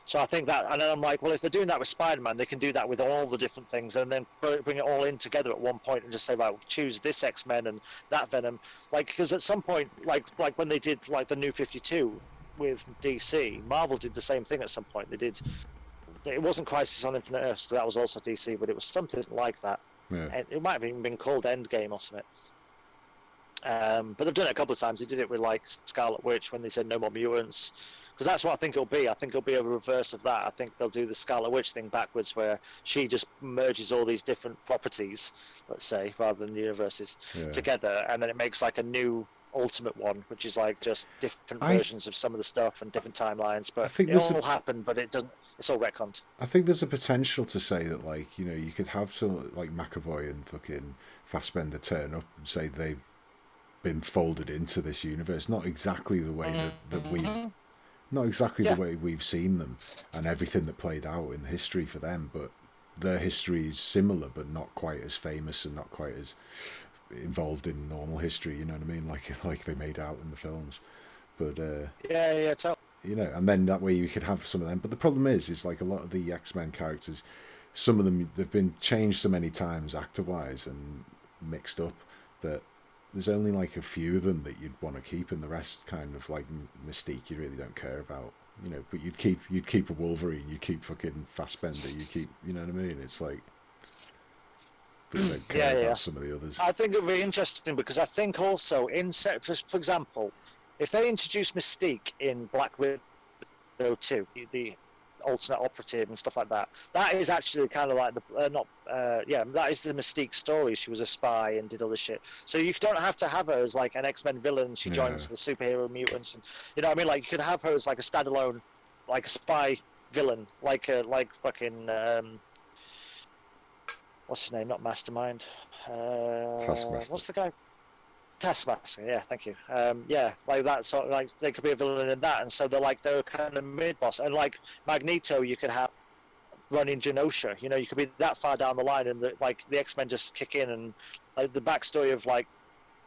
So I think that, and then I'm like, well, if they're doing that with Spider-Man, they can do that with all the different things, and then bring it all in together at one point and just say, right, we'll choose this X-Men and that Venom. Like, because at some point, like when they did like the New 52 with DC, Marvel did the same thing at some point. They did. It wasn't Crisis on Infinite Earths, so that was also DC, but it was something like that. Yeah. And it might have even been called Endgame or something. But they've done it a couple of times. They did it with like Scarlet Witch when they said no more mutants, because that's what I think it'll be. I think it'll be a reverse of that. I think they'll do the Scarlet Witch thing backwards, where she just merges all these different properties, let's say, rather than universes together, and then it makes like a new ultimate one, which is like just different versions of some of the stuff and different timelines. But it all happened, but it doesn't. It's all retconned. I think there's a potential to say that, like, you know, you could have some like McAvoy and fucking Fassbender turn up and say they've been folded into this universe, not exactly the way that we, not exactly the way we've seen them, and everything that played out in history for them, but their history is similar, but not quite as famous and not quite as involved in normal history. You know what I mean? Like they made out in the films, but you know, and then that way you could have some of them. But the problem is like a lot of the X-Men characters, some of them they've been changed so many times actor-wise and mixed up that there's only like a few of them that you'd want to keep, and the rest kind of like Mystique you really don't care about, you know. But you'd keep a Wolverine, you'd keep fucking Fassbender, you keep, you know what I mean? It's like, but you don't care about some of the others. I think it'll be interesting because I think also for example, if they introduce Mystique in Black Widow 2, the alternate operative and stuff like that, that is actually kind of like that is the Mystique story. She was a spy and did all this shit. So you don't have to have her as like an X-Men villain. She joins the superhero mutants, and you know what I mean. Like you could have her as like a standalone, like a spy villain, like fucking what's his name? Not Mastermind. Taskmaster. What's the guy? Taskmaster, yeah, thank you. Like that sort of, like they could be a villain in that, and so they're kind of mid boss. And like Magneto, you could have running Genosha. You know, you could be that far down the line, and the X-Men just kick in, and like the backstory of like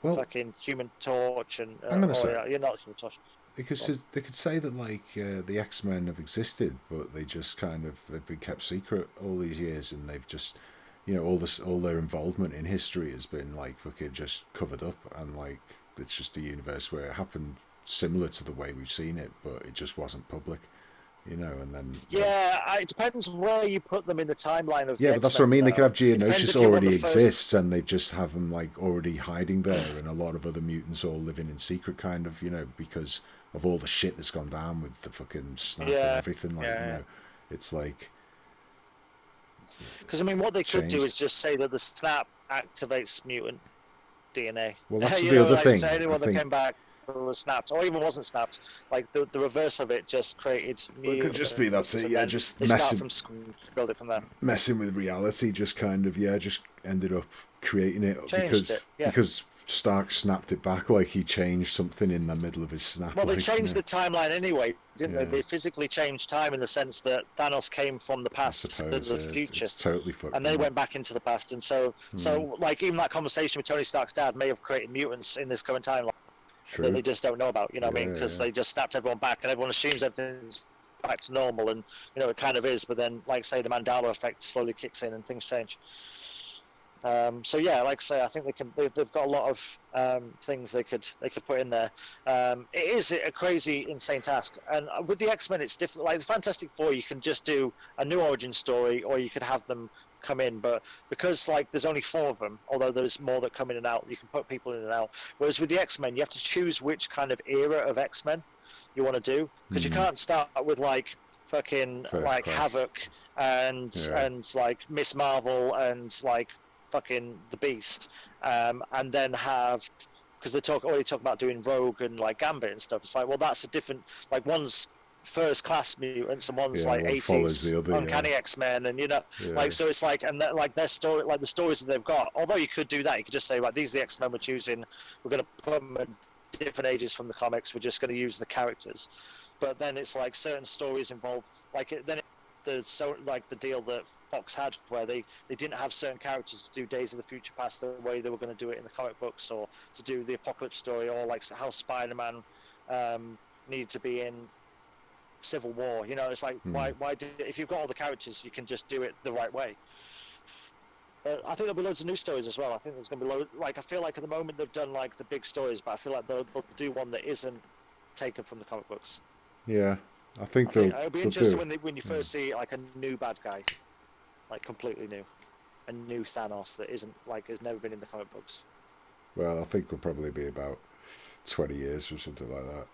fucking Human Torch and I'm gonna say you're not Human Torch. Because they could say that like the X-Men have existed, but they've been kept secret all these years, and they've just, you know, all their involvement in history has been like fucking just covered up, and like it's just a universe where it happened similar to the way we've seen it, but it just wasn't public, you know. And then it depends where you put them in the timeline of. Yeah, but that's what I mean. They could have Geonosis already exists, and they just have them like already hiding there, and a lot of other mutants all living in secret, kind of, you know, because of all the shit that's gone down with the fucking snap and everything. Like, you know, it's like. Because I mean, what they could do is just say that the snap activates mutant DNA. Well, that's the other thing. So anyone that came back was snapped, or even wasn't snapped, like the reverse of it just created. Well, it could just be that's it. Yeah, just build it from there. Messing with reality, just kind of just ended up creating it because Stark snapped it back, like he changed something in the middle of his snap. Well, they changed the timeline anyway, didn't they? They physically changed time in the sense that Thanos came from the past to the future. It's totally fucked. And they went back into the past, and so like even that conversation with Tony Stark's dad may have created mutants in this current timeline that they just don't know about. You know what I mean? Because they just snapped everyone back, and everyone assumes everything's back to normal, and you know it kind of is. But then, like say, the Mandela effect slowly kicks in, and things change. So yeah, like I say, I think they've got a lot of things they could put in there. It is a crazy, insane task, and with the X-Men, it's different. Like the Fantastic Four, you can just do a new origin story, or you could have them come in. But because like there's only 4 of them, although there's more that come in and out, you can put people in and out. Whereas with the X-Men, you have to choose which kind of era of X-Men you want to do, because you can't start with like fucking like Havoc and like Miss Marvel and like fucking the Beast, and then have, because they already talk about doing Rogue and like Gambit and stuff. It's like, well, that's a different, like one's first class mutants and one's like 80s uncanny X-Men, and you know, like so it's like, and like their story, like the stories that they've got. Although you could do that, you could just say, right, these are the X-Men we're choosing. We're going to put them at different ages from the comics. We're just going to use the characters. But then it's like certain stories involved, like the deal that Fox had, where they didn't have certain characters to do Days of the Future Past the way they were going to do it in the comic books, or to do the Apocalypse story, or like how Spider-Man needed to be in Civil War. You know, it's like why if you've got all the characters, you can just do it the right way. I think there'll be loads of new stories as well. I think there's going to be like, I feel like at the moment they've done like the big stories, but I feel like they'll do one that isn't taken from the comic books. Yeah. I think it'll be interesting when you first see like a new bad guy, like completely new, a new Thanos that isn't like has never been in the comic books. Well, I think we'll probably be about 20 years or something like that.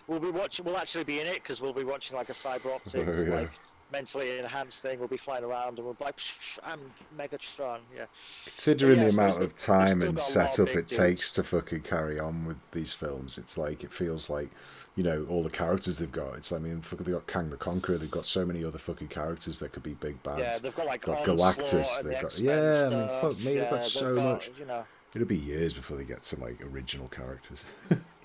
We'll actually be in it because we'll be watching like a cyber optic, Oh, yeah. like mentally enhanced thing. We'll be flying around and we'll be like, I'm Megatron. Yeah. But Considering yeah, the I suppose amount of they've time still and got a lot of setup big it takes dudes. to fucking carry on with these films, it's like, it feels like, you know, all the characters they've got. It's, I mean, fucking, they've got Kang the Conqueror, they've got so many other fucking characters that could be big Yeah, bads. they've got like They've got Onslaught Galactus, and the they've got, X-Men yeah, I mean, fuck stuff. me, they've got Yeah, they've so much. got, you know. It'll be years before they get to, like, original characters.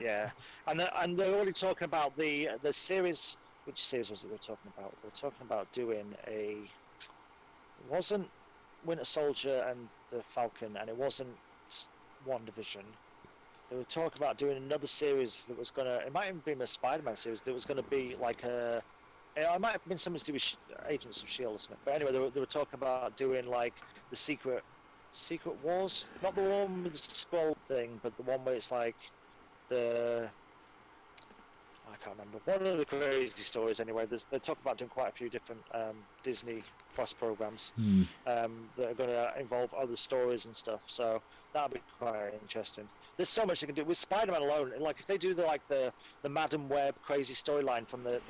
Yeah, and they're already talking about the series. Which series was it they're talking about? They're talking about doing a. It wasn't Winter Soldier and the Falcon, and it wasn't WandaVision. They were talking about doing another series that was gonna. It might even be a Spider-Man series that was gonna be like a. It might have been something to do with Agents of Shield or something. But anyway, they were talking about doing like the Secret Wars, not the one with the scroll thing, but the one where it's like the. I can't remember. One of the crazy stories, anyway. They talk about doing quite a few different Disney Plus programs that are going to involve other stories and stuff. So that'll be quite interesting. There's so much they can do with Spider-Man alone. Like if they do the Madam Web crazy storyline from the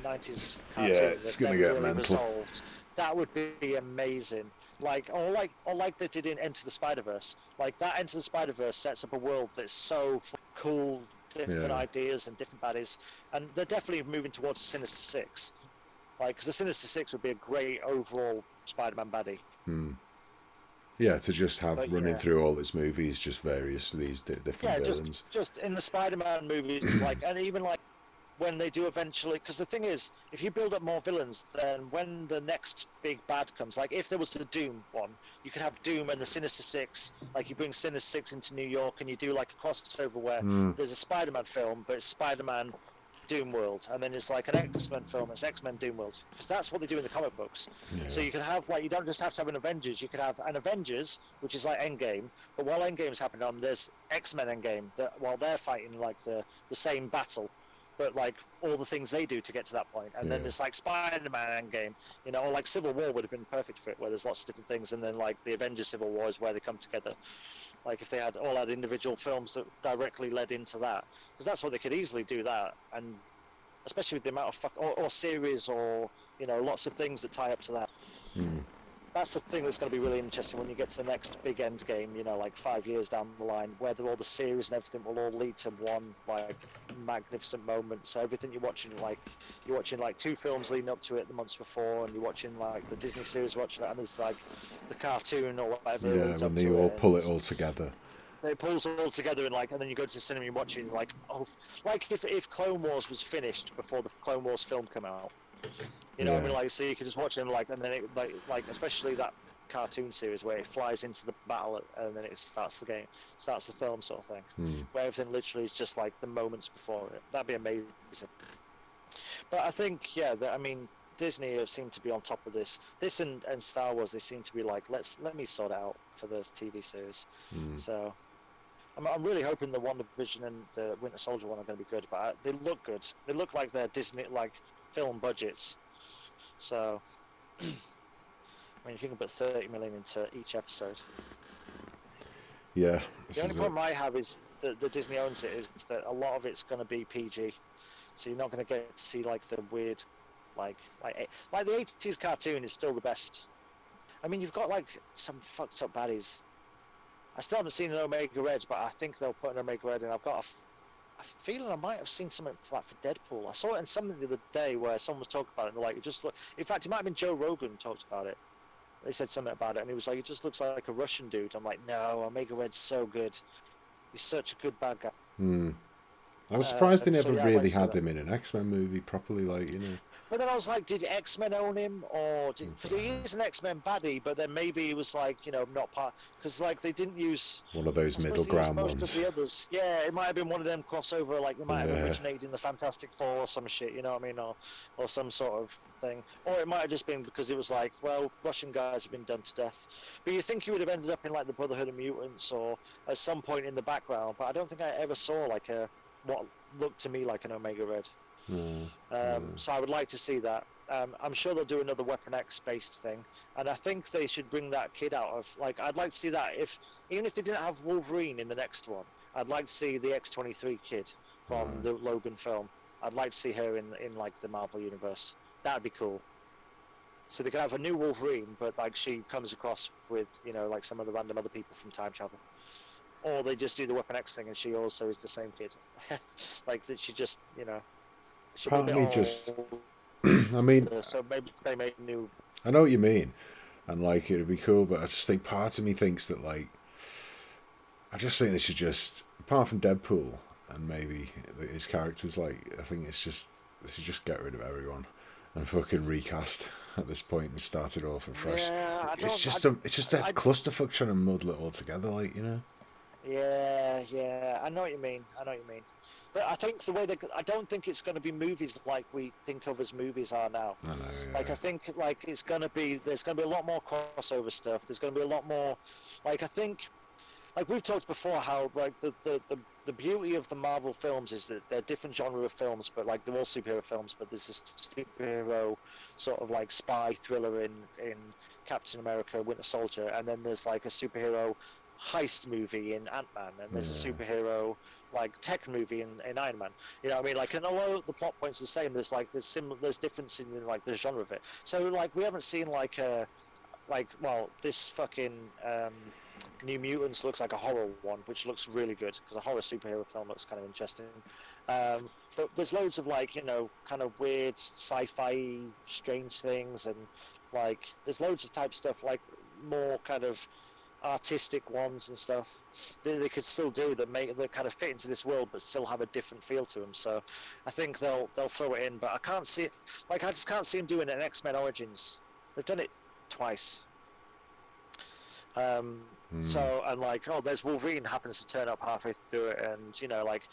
90s cartoon Yeah, it's that gonna never get really mental. resolved, that would be amazing. Like they did in Enter the Spider-Verse. Like that Enter the Spider-Verse sets up a world that's so cool, different Yeah. ideas and different baddies, and they're definitely moving towards a Sinister Six. Like, because the Sinister Six would be a great overall Spider-Man baddie. Yeah, to just have But running yeah, through all its movies, just various of these different yeah, villains. just in the Spider-Man movies, like, and even like when they do eventually, because the thing is, if you build up more villains, then when the next big bad comes, like if there was the Doom one, you could have Doom and the Sinister Six, like you bring Sinister Six into New York and you do like a crossover where there's a Spider-Man film, but it's Spider-Man Doom World, and then it's like an X-Men film, it's X-Men Doom World, because that's what they do in the comic books. Yeah. So you can have like, you don't just have to have an Avengers, you could have an Avengers, which is like Endgame, but while Endgame's happening on, there's X-Men Endgame, that while they're fighting like the same battle, but like all the things they do to get to that point, and then there's like Spider-Man Endgame, you know, or like Civil War would have been perfect for it, where there's lots of different things, and then like the Avengers Civil War is where they come together. Like if they had individual films that directly led into that, because that's what they could easily do that, and especially with the amount of or series or you know lots of things that tie up to that. That's the thing that's going to be really interesting when you get to the next big end game, you know, like 5 years down the line, where all the series and everything will all lead to one like magnificent moment. So everything you're watching like 2 films leading up to it the months before, and you're watching like the Disney series, watching it, and there's like the cartoon or whatever Yeah, leads when up they to all it. pull it all together. It pulls all together and and then you go to the cinema and watch it, like, oh, like if Clone Wars was finished before the Clone Wars film came out, you know what I mean? Like, so you could just watch them, like, and then it, like especially that cartoon series where it flies into the battle and then it starts the film sort of thing, where everything literally is just like the moments before it. That'd be amazing. But I think, yeah, I mean, Disney have seemed to be on top of this. This and Star Wars, they seem to be like, let me sort it out for the TV series. So I'm really hoping the WandaVision and the Winter Soldier one are going to be good, but they look good. They look like they're Disney like film budgets. So, I mean, if you can put 30 million into each episode. Yeah. The only problem I have is that the Disney owns it is that a lot of it's going to be PG, so you're not going to get to see like the weird, like the 80s cartoon is still the best. I mean, you've got like some fucked up baddies. I still haven't seen an Omega Red, but I think they'll put an Omega Red in. I've got a feeling I might have seen something like for Deadpool. I saw it in something the other day where someone was talking about it, and like, it just look. In fact, it might have been Joe Rogan talked about it. They said something about it, and he was like, it just looks like a Russian dude. I'm like, no, Omega Red's so good. He's such a good bad guy. I was surprised they So, never yeah, I'd like really to see had that. him in an X-Men movie properly, like, you know. But then I was like, did X-Men own him, or because he is an X-Men baddie, but then maybe he was like, you know, not part, because like they didn't use One of those I suppose middle they used ground most ones. of the others. Yeah, it might have been one of them crossover, like it might have Yeah. originated in the Fantastic Four or some shit, you know what I mean, or some sort of thing. Or it might have just been because it was like, well, Russian guys have been done to death. But you think he would have ended up in like the Brotherhood of Mutants or at some point in the background. But I don't think I ever saw like what looked to me like an Omega Red. So I would like to see that. I'm sure they'll do another Weapon X based thing, and I think they should bring that kid out of like. I'd like to see that even if they didn't have Wolverine in the next one, I'd like to see the X-23 kid from the Logan film. I'd like to see her in like the Marvel universe. That'd be cool. So they could have a new Wolverine, but like she comes across with like some of the random other people from time travel, or they just do the Weapon X thing and she also is the same kid, like that she just she'll Part be of a me bit just, old, I mean, so maybe they make a new. I know what you mean, and like it'd be cool, but I just think part of me thinks that like, I just think they should just, apart from Deadpool and maybe his characters, like I think it's just they should just get rid of everyone and fucking recast at this point and start it all from fresh. Yeah, It's just a clusterfuck trying to muddle it all together, like Yeah, I know what you mean. But I think the way I don't think it's going to be movies like we think of as movies are now. I know. Yeah. Like I think like there's going to be a lot more crossover stuff. There's going to be a lot more, like I think, like we've talked before how like the beauty of the Marvel films is that they're different genre of films, but like they're all superhero films. But there's a superhero sort of like spy thriller in Captain America, Winter Soldier, and then there's like a superhero heist movie in Ant-Man, and there's a superhero like tech movie in Iron Man. You know what I mean? Like, and although the plot point's the same, there's difference in like the genre of it. So like we haven't seen like this fucking New Mutants looks like a horror one, which looks really good because a horror superhero film looks kind of interesting. But there's loads of like kind of weird sci-fi strange things, and like there's loads of type stuff like more kind of artistic ones and stuff they could still do that kind of fit into this world but still have a different feel to them. So I think they'll throw it in, but I can't see it. Like I just can't see them doing an X-Men Origins. They've done it twice. So and like there's Wolverine happens to turn up halfway through it, and like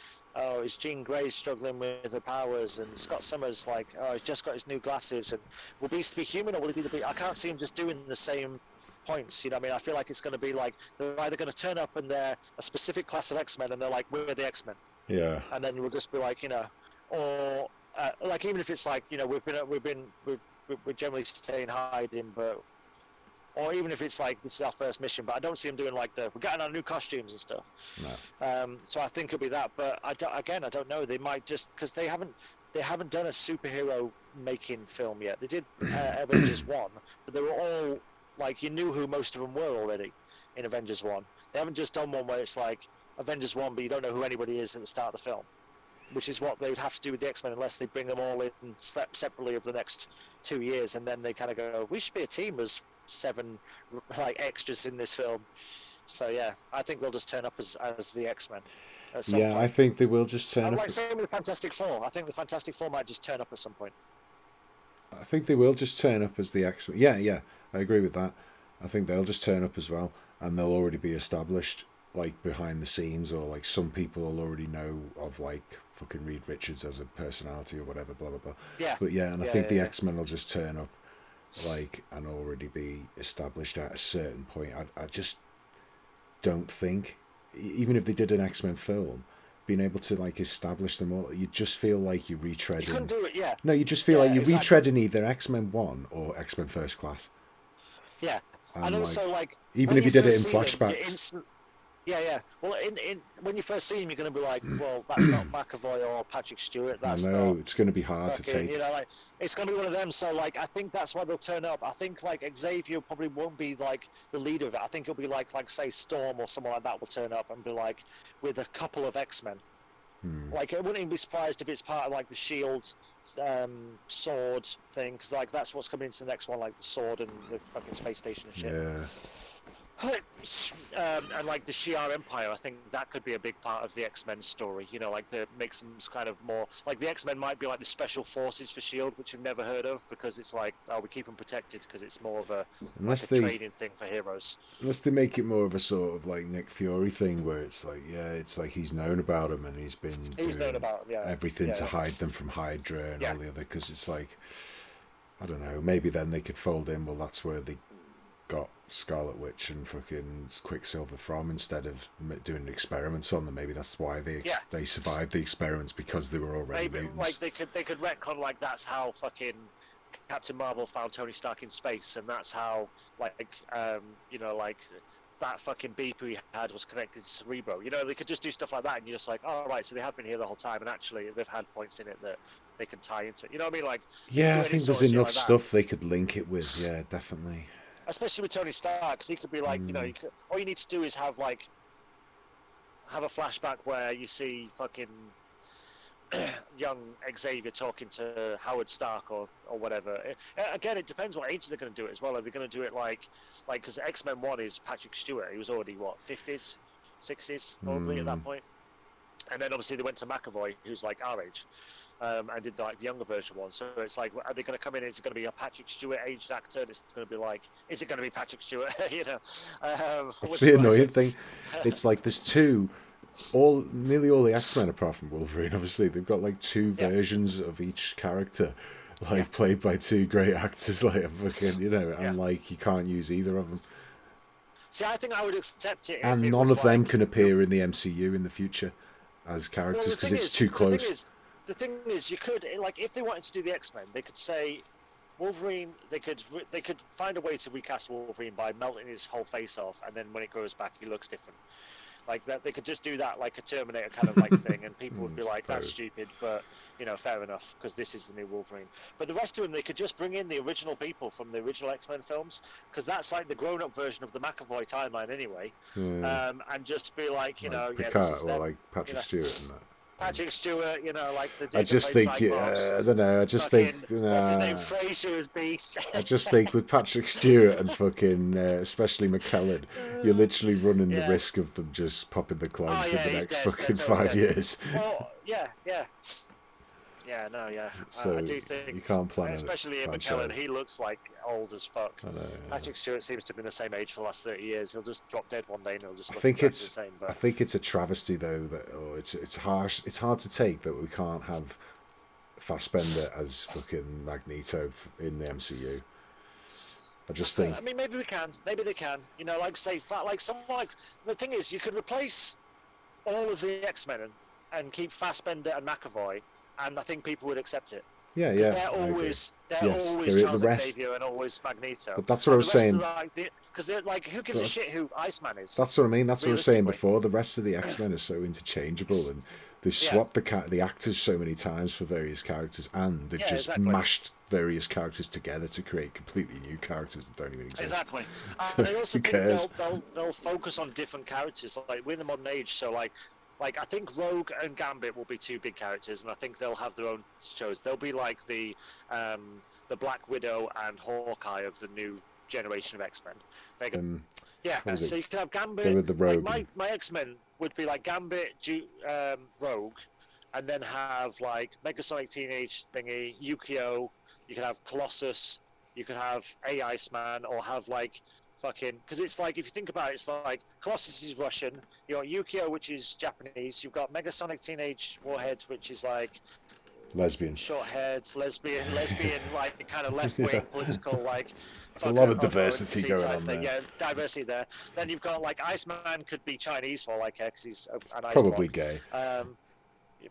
is Jean Grey struggling with her powers, and Scott Summers like he's just got his new glasses, and will Beast be human or will he be the Beast? I can't see him just doing the same points. I mean, I feel like it's going to be like they're either going to turn up and they're a specific class of X-Men and they're like, we're the X-Men, and then we'll just be like, or like even if it's like we're generally staying hiding, but or even if it's like this is our first mission, but I don't see them doing like we're getting our new costumes and stuff. No. So I think it'll be that, but I don't know. They might just because they haven't done a superhero making film yet. They did Avengers 1, but they were all like you knew who most of them were already in Avengers 1. They haven't just done one where it's like Avengers 1, but you don't know who anybody is at the start of the film, which is what they would have to do with the X-Men unless they bring them all in separately over the next 2 years, and then they kind of go, we should be a team as 7 like extras in this film. So yeah, I think they'll just turn up as the X-Men. Yeah, I think they will just turn up. Like same with the Fantastic Four. I think the Fantastic Four might just turn up at some point. I think they will just turn up as the X-Men. Yeah, I agree with that. I think they'll just turn up as well, and they'll already be established, like behind the scenes, or like some people will already know of like fucking Reed Richards as a personality or whatever, blah blah blah. Yeah. But yeah, and I think the X-Men will just turn up, like, and already be established at a certain point. I just don't think, even if they did an X-Men film, being able to like establish them all, you just feel like you're retreading. You couldn't do it, yeah. No, you just feel like you're retreading either X-Men 1 or X-Men First Class. Yeah, and also like even if you did it in flashbacks. Well, when you first see him, you're going to be like, well, that's not McAvoy or Patrick Stewart. That's not, it's going to be hard to take. Like it's going to be one of them. So like, I think that's why they'll turn up. I think like Xavier probably won't be like the leader of it. I think it'll be like say Storm or someone like that will turn up and be like with a couple of X-Men. Like I wouldn't even be surprised if it's part of like the Shield sword thing, because like that's what's coming into the next one, like the sword and the fucking space station and shit. Yeah. And like the Shi'ar Empire, I think that could be a big part of the X-Men story. Like the makes them kind of more like the X-Men might be like the special forces for Shield, which you've never heard of, because it's like we keep them protected because it's more of a training thing for heroes. Unless they make it more of a sort of like Nick Fury thing, where it's like he's known about them and he's known about everything to hide them from Hydra and all the other. Because it's like, I don't know, maybe then they could fold in. Well, that's where they got Scarlet Witch and fucking Quicksilver from, instead of doing experiments on them. Maybe that's why they survived the experiments, because they were already mutants. Like they could retcon like that's how fucking Captain Marvel found Tony Stark in space, and that's how, like, like that fucking beeper he had was connected to Cerebro. You know, they could just do stuff like that, and you're just like, oh, right, so they have been here the whole time, and actually they've had points in it that they can tie into. You know what I mean? Like, they Yeah, could do I any think sort there's of shit enough like that. stuff they could link it with. Yeah, definitely. Especially with Tony Stark, because he could be like, all you need to do is have a flashback where you see fucking young Xavier talking to Howard Stark or whatever. Again, it depends what age they're going to do it as well. Are they going to do it like because X-Men 1 is Patrick Stewart. He was already, 50s, 60s, probably at that point. And then obviously they went to McAvoy, who's like our age, and did like the younger version one. So it's like, are they going to come in? Is it going to be a Patrick Stewart aged actor? It's going to be like, is it going to be Patrick Stewart? What's the annoying thing? It's like there's nearly all the X-Men apart from Wolverine, obviously, they've got like two versions of each character, played by two great actors, and like you can't use either of them. See, I think I would accept it. And none of them can appear in the MCU in the future as characters because it's too close. The thing is, you could, like, if they wanted to do the X-Men, they could say Wolverine. They could find a way to recast Wolverine by melting his whole face off, and then when it grows back, he looks different. Like that, they could just do that, like a Terminator kind of like thing, and people would be like, "That's stupid," but fair enough, because this is the new Wolverine. But the rest of them, they could just bring in the original people from the original X-Men films, because that's like the grown-up version of the McAvoy timeline anyway, and just be like, Picard, this is them, like Patrick Stewart and that. Patrick Stewart, like the dude I just think, I don't know. I just think, what's his name, Fraser as Beast. I just think with Patrick Stewart and fucking, especially McKellen, you're literally running the risk of them just popping the clogs in the next fucking 5 years. Well, yeah. So I do think you can't plan especially in McKellen, he looks like old as fuck. I know, Patrick Stewart seems to have been the same age for the last 30 years. He'll just drop dead one day and he'll just look the same. But I think it's a travesty though that it's harsh. It's hard to take that we can't have Fassbender as fucking Magneto in the MCU. I just think. I mean, maybe we can. Maybe they can. Like say, the thing is, you could replace all of the X-Men and keep Fassbender and McAvoy, and I think people would accept it. Yeah. They're always Charles Xavier and always Magneto. But that's what I was saying. Because they're like, who gives a shit who Iceman is? That's what I mean. That's what I was saying before. The rest of the X-Men are so interchangeable, and they've swapped the actors so many times for various characters, and they've just mashed various characters together to create completely new characters that don't even exist. Exactly. So I also think they'll focus on different characters. Like we're in the modern age, so like I think Rogue and Gambit will be two big characters, and I think they'll have their own shows. They'll be like the Black Widow and Hawkeye of the new generation of X-Men. So you could have Gambit. They were the Rogue. Like my X-Men would be like Gambit, Rogue, and then have like Megasonic Teenage thingy, Yukio. You could have Colossus. You could have Iceman, or have like fucking, because it's like, if you think about it, it's like Colossus is Russian, you got Yukio, which is Japanese, you've got Megasonic Teenage Warhead, which is like lesbian, short-haired, lesbian, like kind of left-wing political, like it's a lot of diversity going on there. Yeah, diversity there. Then you've got like Iceman could be Chinese for all I care, because he's an ice probably block. Gay.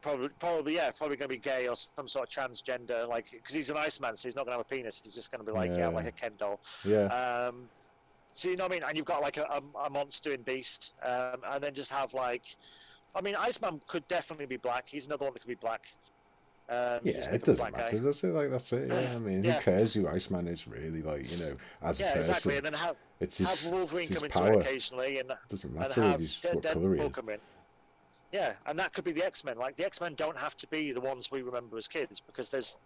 Probably going to be gay or some sort of transgender, like, because he's an Iceman, so he's not going to have a penis. He's just going to be like like a Ken doll. Yeah. So you know what I mean? And you've got like a monster in Beast, and then just have like, I mean, Iceman could definitely be black. He's another one that could be black. It doesn't matter. That's it. Yeah, I mean, who cares who Iceman is really? Like, as a person. Exactly. And then have Wolverine come into it occasionally, and doesn't matter what colour he is. Come in. Yeah, and that could be the X-Men. Like the X-Men don't have to be the ones we remember as kids, because there's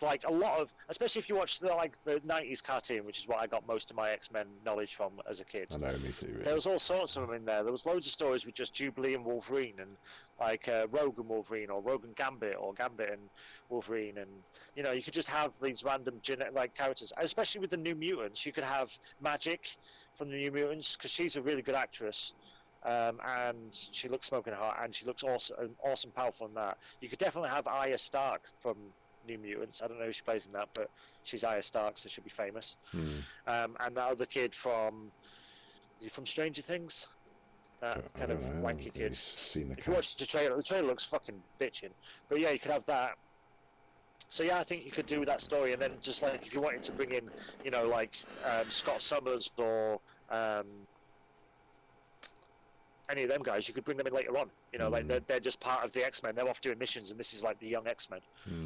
like a lot of, especially if you watch the 90s cartoon, which is what I got most of my X-Men knowledge from as a kid. I know, me too. Really. There was all sorts of them in there. There was loads of stories with just Jubilee and Wolverine, and like Rogue and Wolverine, or Rogue and Gambit, or Gambit and Wolverine, and you could just have these random characters. Especially with the New Mutants, you could have Magic from the New Mutants, because she's a really good actress. And she looks smoking hot, and she looks awesome, powerful in that. You could definitely have Arya Stark from New Mutants. I don't know who she plays in that, but she's Arya Stark, so she'll be famous. And that other kid is he from Stranger Things? That kind of wanky kid. Seen the if you watch the trailer looks fucking bitching. But yeah, you could have that. So yeah, I think you could do that story, and then just like if you wanted to bring in, you know, like Scott Summers or any of them guys, you could bring them in later on. You know, like they're just part of the X-Men. They're off doing missions, and this is like the young X-Men.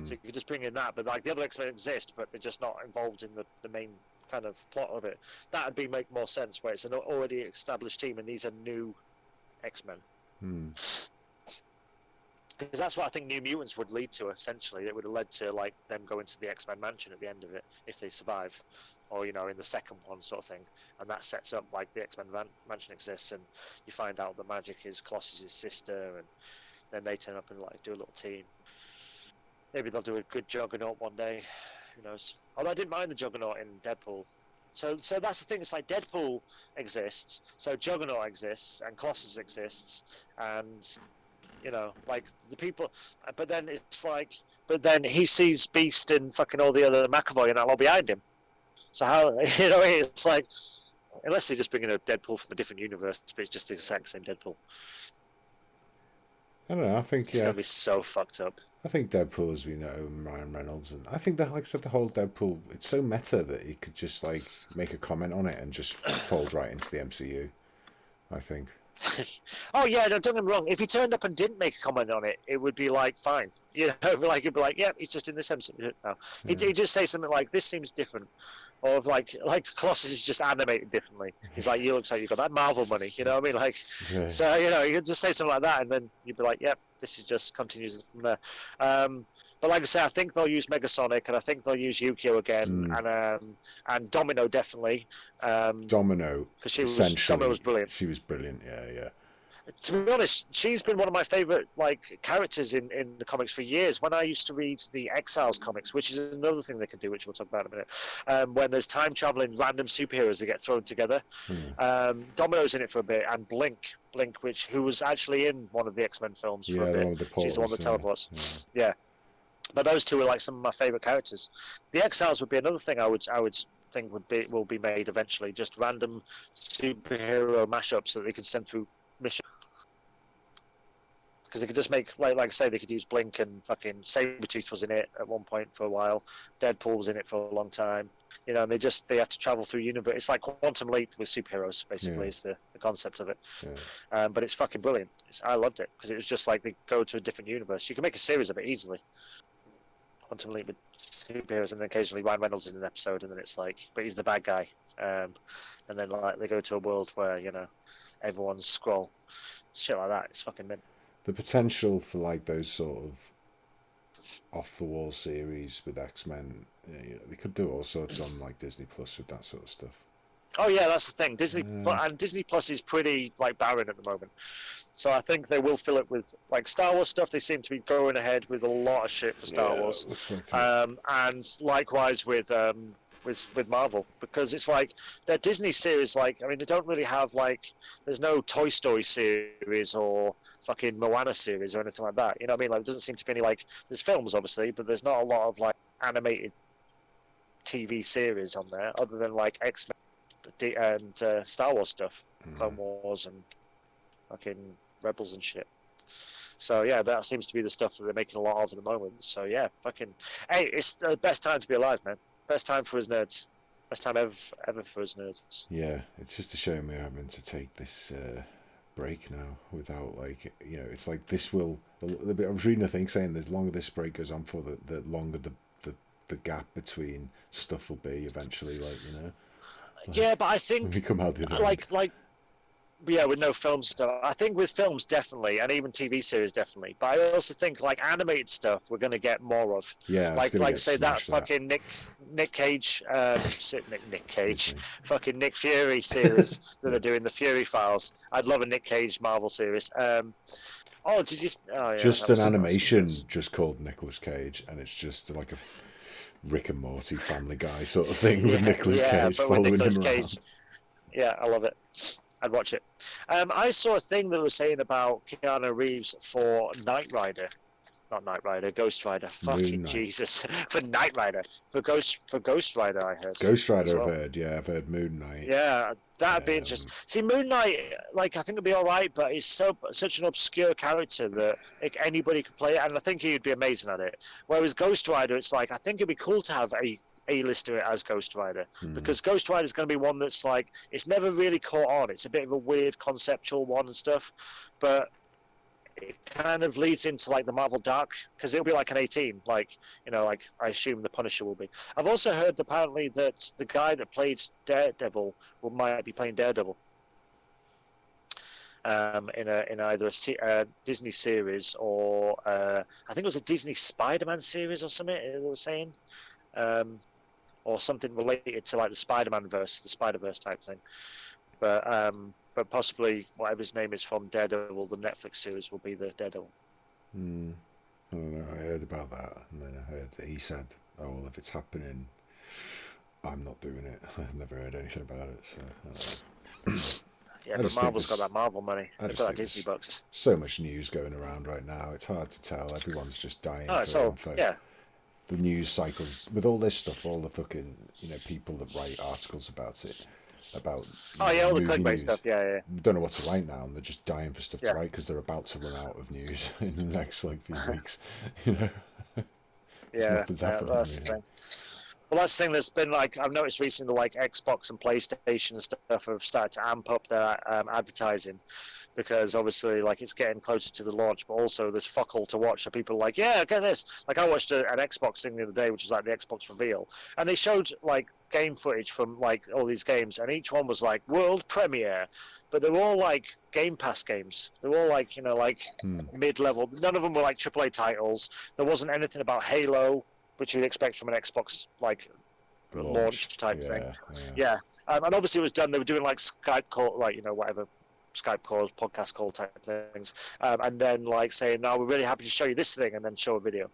So you could just bring in that, but like the other X-Men exist, but they're just not involved in the main kind of plot of it. That would make more sense, where it's an already established team, and these are new X-Men. Because that's what I think New Mutants would lead to. Essentially, it would have led to like them going to the X-Men mansion at the end of it if they survive, or you know, in the second one sort of thing. And that sets up like the X-Men mansion exists, and you find out that Magic is Colossus's sister, and then they turn up and like do a little team. Maybe they'll do a good Juggernaut one day. Who knows? Although I didn't mind the Juggernaut in Deadpool. So that's the thing. It's like Deadpool exists, so Juggernaut exists, and Colossus exists, and you know, like the people. But then it's like, but then he sees Beast and fucking all the other McAvoy and all behind him. So how, you know, it's like, unless they just bring in a Deadpool from a different universe, but it's just the exact same Deadpool. I don't know. I think It's gonna be so fucked up. I think Deadpool, as we know, and Ryan Reynolds, and I think that, like I said, the whole Deadpool, it's so meta that he could just like make a comment on it and just fold right into the MCU. I think. Oh yeah, no, don't get me wrong. If he turned up and didn't make a comment on it, it would be like fine. You know, like it'd be like, yeah, he's just in this MCU. No, he'd just say something like, "This seems different," or like Colossus is just animated differently. He's like, "You looks like you got that Marvel money," you know what I mean? Like, so you know, you could just say something like that, and then you'd be like, "Yep, this is just continues from there." But like I say, I think they'll use Megasonic, and I think they'll use Yukio again, and Domino definitely. Domino, because Domino was brilliant. She was brilliant. Yeah. To be honest, she's been one of my favorite like characters in the comics for years. When I used to read the Exiles comics, which is another thing they can do, which we'll talk about in a minute, when there's time traveling random superheroes that get thrown together. Domino's in it for a bit, and Blink, who was actually in one of the X-Men films for a bit. She's the one that teleports. Yeah. But those two are like some of my favorite characters. The Exiles would be another thing I would think will be made eventually. Just random superhero mashups that they could send through mission. Because they could just make, like I say, they could use Blink, and fucking Sabretooth was in it at one point for a while. Deadpool was in it for a long time. You know, and they have to travel through universe. It's like Quantum Leap with superheroes, basically, is the concept of it. But it's fucking brilliant. I loved it, because it was just like they go to a different universe. You can make a series of it easily. Quantum Leap with superheroes, and then occasionally Ryan Reynolds in an episode, and then it's like, but he's the bad guy. And then like they go to a world where, you know, everyone's Skrull. Shit like that. It's fucking mint. The potential for like those sort of off the wall series with X-Men, you know, they could do all sorts on like Disney Plus with that sort of stuff. Oh yeah, that's the thing. Disney Plus is pretty like barren at the moment, so I think they will fill it with like Star Wars stuff. They seem to be going ahead with a lot of shit for Star Wars, and likewise with Marvel, because it's like their Disney series. Like, I mean, they don't really have like, there's no Toy Story series or fucking Moana series or anything like that. You know what I mean? Like, there doesn't seem to be any like, there's films obviously, but there's not a lot of like animated TV series on there other than like X-Men and Star Wars stuff, Clone Wars and fucking Rebels and shit. So yeah, that seems to be the stuff that they're making a lot of at the moment. So yeah, fucking, hey, it's the best time to be alive, man. Best time for us nerds. Best time ever for us nerds. Yeah, it's just a shame we're having to take this break now without, like, you know, it's like this will, I was reading a thing saying the longer this break goes on for, the longer the gap between stuff will be eventually, like, you know. Yeah, but I think we come out the other like yeah, with no film stuff. I think with films definitely, and even TV series definitely. But I also think like animated stuff we're going to get more of. Yeah, like say that fucking Nick Cage, Nick Cage, fucking Nick Fury series that are doing, the Fury Files. I'd love a Nick Cage Marvel series. Oh, did you? Oh, yeah, just an animation just called Nicolas Cage, and it's just like a Rick and Morty, Family Guy sort of thing with Nicolas Cage following him around. Yeah, I love it. I'd watch it. I saw a thing that was saying about Keanu Reeves for Knight Rider. not Knight Rider, Ghost Rider. Moon Fucking Knight. Jesus, for Knight Rider, for Ghost Rider, I heard. Ghost Rider, as well. I've heard. Yeah, I've heard Moon Knight. Yeah, that'd be interesting. See, Moon Knight, like I think it'd be all right, but he's such an obscure character that like, anybody could play it, and I think he'd be amazing at it. Whereas Ghost Rider, it's like I think it'd be cool to have a lister as Ghost Rider because Ghost Rider is going to be one that's like it's never really caught on. It's a bit of a weird conceptual one and stuff, but it kind of leads into like the Marvel Dark because it'll be like an 18, like like I assume the Punisher will be. I've also heard apparently that the guy that played Daredevil might be playing Daredevil in either a Disney series or I think it was a Disney Spider-Man series or something they were saying, or something related to like the Spider-Man verse, the Spider-Verse type thing. But possibly whatever his name is from Daredevil, the Netflix series, will be the Daredevil. I don't know. I heard about that, and then I heard that he said, "Oh, well, if it's happening, I'm not doing it." I've never heard anything about it, so. Yeah, but Marvel's got that Marvel money. They've got that Disney bucks. So much news going around right now. It's hard to tell. Everyone's just dying for info. Yeah. The news cycles with all this stuff, all the fucking people that write articles about it, about all the clickbait stuff. Yeah. Don't know what to write now, and they're just dying for stuff to write because they're about to run out of news in the next few weeks. Nothing's happening. That's the thing. Well, that's the thing. There's been like I've noticed recently, like Xbox and PlayStation and stuff have started to amp up their advertising because obviously, like it's getting closer to the launch, but also there's fuck all to watch. So people are like, yeah, get this. Like I watched an Xbox thing the other day, which is like the Xbox reveal, and they showed like game footage from like all these games, and each one was like world premiere, but they were all like Game Pass games. They were all like mid-level. None of them were like AAA titles. There wasn't anything about Halo, which you'd expect from an Xbox like launch type thing. Yeah. And obviously it was done. They were doing like Skype call, like whatever Skype calls, podcast call type things, and then like saying, "No, we're really happy to show you this thing," and then show a video.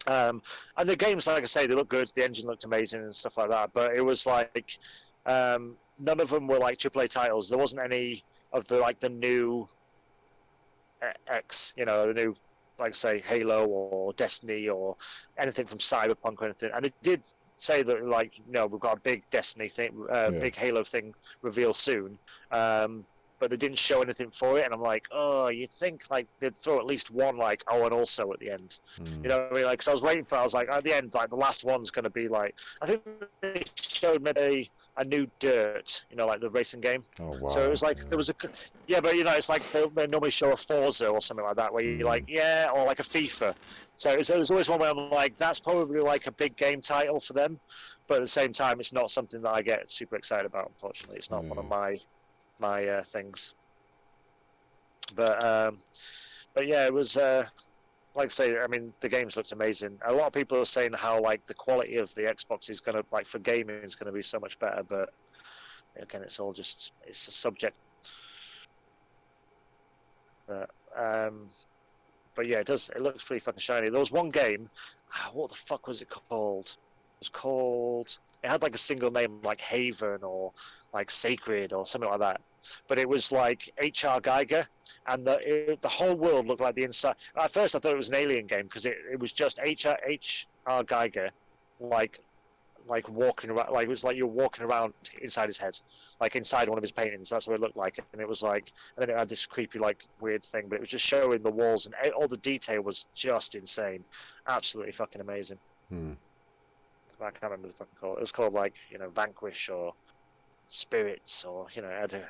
And the games, like I say, they look good. The engine looked amazing and stuff like that. But it was like none of them were like AAA titles. There wasn't any of the new the new, like say Halo or Destiny or anything from Cyberpunk or anything. And it did say that we've got a big Destiny thing, big Halo thing reveal soon. But they didn't show anything for it, and I'm like, oh, you'd think like they'd throw at least one like and also at the end. You know what I mean? Like, because I was waiting for, I was like, at the end, like the last one's going to be like, I think they showed maybe a new Dirt, like the racing game. Oh wow! So it was like there was but it's like they normally show a Forza or something like that, where you're like, or like a FIFA. So there's always one where I'm like, that's probably like a big game title for them, but at the same time, it's not something that I get super excited about. Unfortunately, it's not one of my things. But yeah, it was like I say, I mean, the games looked amazing. A lot of people are saying how like the quality of the Xbox is gonna, like for gaming, is gonna be so much better. But again, it's all just, it's a subject. But yeah, it looks pretty fucking shiny. There was one game, what the fuck was it called? It had like a single name, like Haven or like Sacred or something like that. But it was like H.R. Geiger, and the whole world looked like the inside. At first, I thought it was an alien game because it was just H.R. Geiger, like walking around, like it was like you're walking around inside his head, like inside one of his paintings. That's what it looked like, and it was like, and then it had this creepy, like weird thing, but it was just showing the walls, and all the detail was just insane, absolutely fucking amazing. I can't remember the fucking call. It was called like Vanquish or Spirits, or it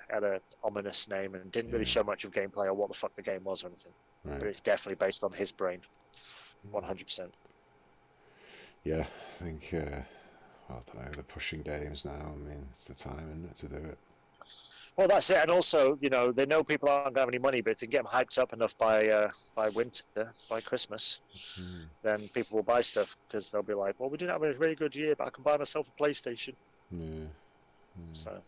had a ominous name, and didn't really show much of gameplay or what the fuck the game was or anything. Right. But it's definitely based on his brain, 100%. Yeah, I think I don't know. They're pushing games now. I mean, it's the time, isn't it, to do it? Well, that's it, and also they know people aren't going to have any money, but if they get them hyped up enough by winter, by Christmas, then people will buy stuff because they'll be like, well, we didn't have a really good year, but I can buy myself a PlayStation. So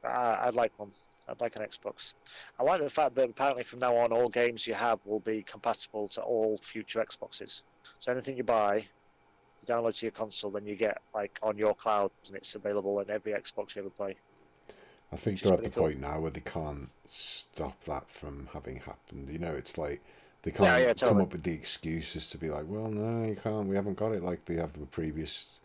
I'd like one. I'd like an Xbox. I like the fact that apparently from now on, all games you have will be compatible to all future Xboxes. So anything you buy, you download to your console, then you get like on your cloud, and it's available in every Xbox you ever play. I think they're at the point now where they can't stop that from having happened. It's like They Yeah, can't yeah, come totally. up with the excuses to be like, well, no, you can't. We haven't got it like they have the previous,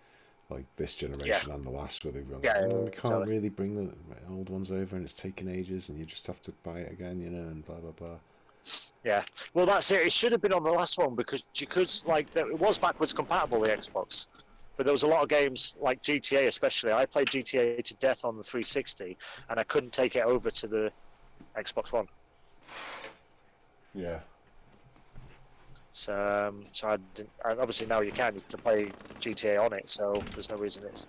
like this Yeah, generation and the last, where they've gone, yeah, no, yeah, we can't totally. really bring the old ones over, and it's taken ages, and you just have to buy it again, and blah blah blah. Yeah. Well, that's it. It should have been on the last one because you could it was backwards compatible the Xbox, but there was a lot of games like GTA especially. I played GTA to death on the 360, and I couldn't take it over to the Xbox One. Yeah. So I didn't. And obviously now you can play GTA on it. So there's no reason it.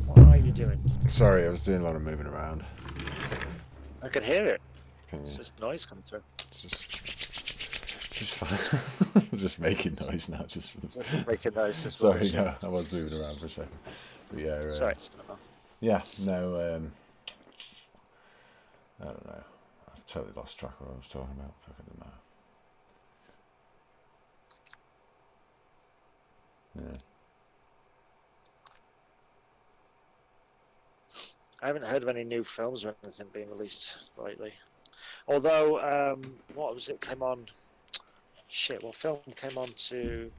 What are you doing? Sorry, I was doing a lot of moving around. I can hear it. Can It's you? just noise coming through. It's just fine. Just making noise now, just for the... Just making noise. Just Sorry, rubbish. no, I was moving around for a second. But yeah, Sorry. yeah, no, I don't know. I've totally lost track of what I was talking about. Fucking don't know. Yeah. I haven't heard of any new films or anything being released lately. Although, what was it came on? Shit, what film came on to?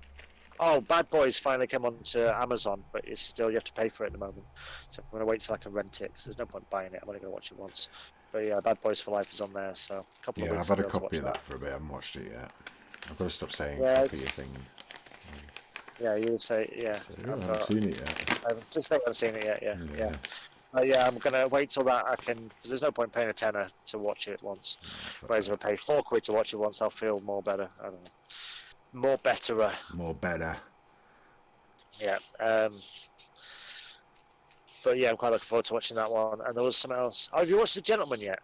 Oh, Bad Boys finally came on to Amazon, but it's still you have to pay for it at the moment. So I'm gonna wait till I can rent it because there's no point buying it. I'm only gonna watch it once. But yeah, Bad Boys for Life is on there, so a couple of Yeah, I've weeks had I'll a be able to copy watch of that. that for a bit. I haven't watched it yet. I've got to stop saying Yeah, copy it's a thing. yeah. You would say yeah. I haven't seen it yet. I haven't, just say I haven't seen it yet. Yeah, yeah. Yeah. Yeah, I'm gonna wait till that I can because there's no point paying a tenner to watch it once. Whereas if I pay £4 to watch it once, I'll feel more better. I don't know, more betterer. More better. Yeah. But yeah, I'm quite looking forward to watching that one. And there was something else. Oh, have you watched The Gentleman yet?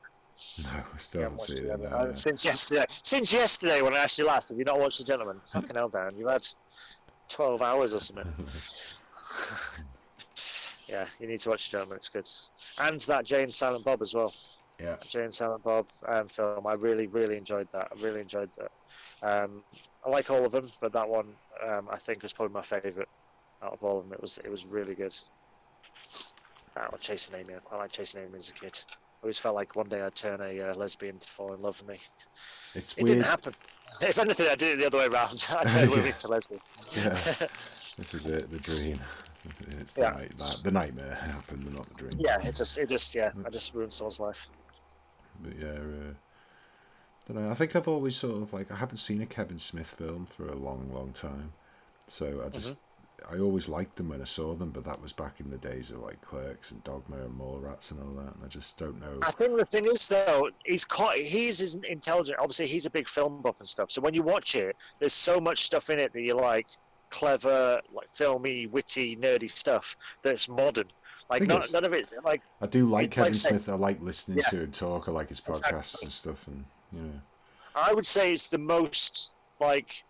No, I still You haven't watched seen it it. yet? No. Since yesterday. Since yesterday, when I asked you last, have you not watched The Gentleman? Fucking hell, Dan. You've had 12 hours or something. Yeah, you need to watch The Gentleman. It's good. And that Jay and Silent Bob as well. Yeah. Jay and Silent Bob film. I really, really enjoyed that. I really enjoyed that. I like all of them, but that one I think was probably my favourite out of all of them. It was really good. Chasing Amy. I like Chasing Amy as a kid. I always felt like one day I'd turn a lesbian to fall in love with me. It's It weird. didn't happen. If anything, I did it the other way around. I turned women into lesbians. Yeah. This is it, the dream. It's the, Yeah. the nightmare happened, but not the dream. Yeah, I just ruined someone's life. But yeah, don't know. I think I've always sort of like I haven't seen a Kevin Smith film for a long, long time, so I always liked them when I saw them, but that was back in the days of like Clerks and Dogma and Mallrats and all that, and I just don't know. I think the thing is though, he's intelligent. Obviously, he's a big film buff and stuff. So when you watch it, there's so much stuff in it that you like, clever, like filmy, witty, nerdy stuff that's modern. Like none of it. Like I do like Kevin like Smith. I like listening yeah, to him talk. I like his podcasts exactly. and stuff, and you know. I would say it's the most like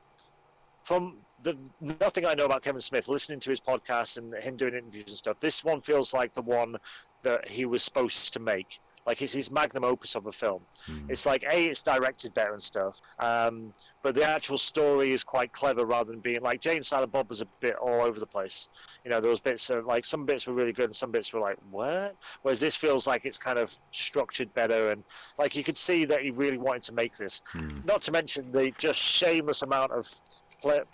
from the nothing I know about Kevin Smith, listening to his podcast and him doing interviews and stuff. This one feels like the one that he was supposed to make. Like it's his magnum opus of a film. It's like it's directed better and stuff, but the actual story is quite clever rather than being like Jay and Silent Bob was a bit all over the place. You know, there was bits of like some bits were really good and some bits were like what. Whereas this feels like it's kind of structured better and like you could see that he really wanted to make this. Not to mention the just shameless amount of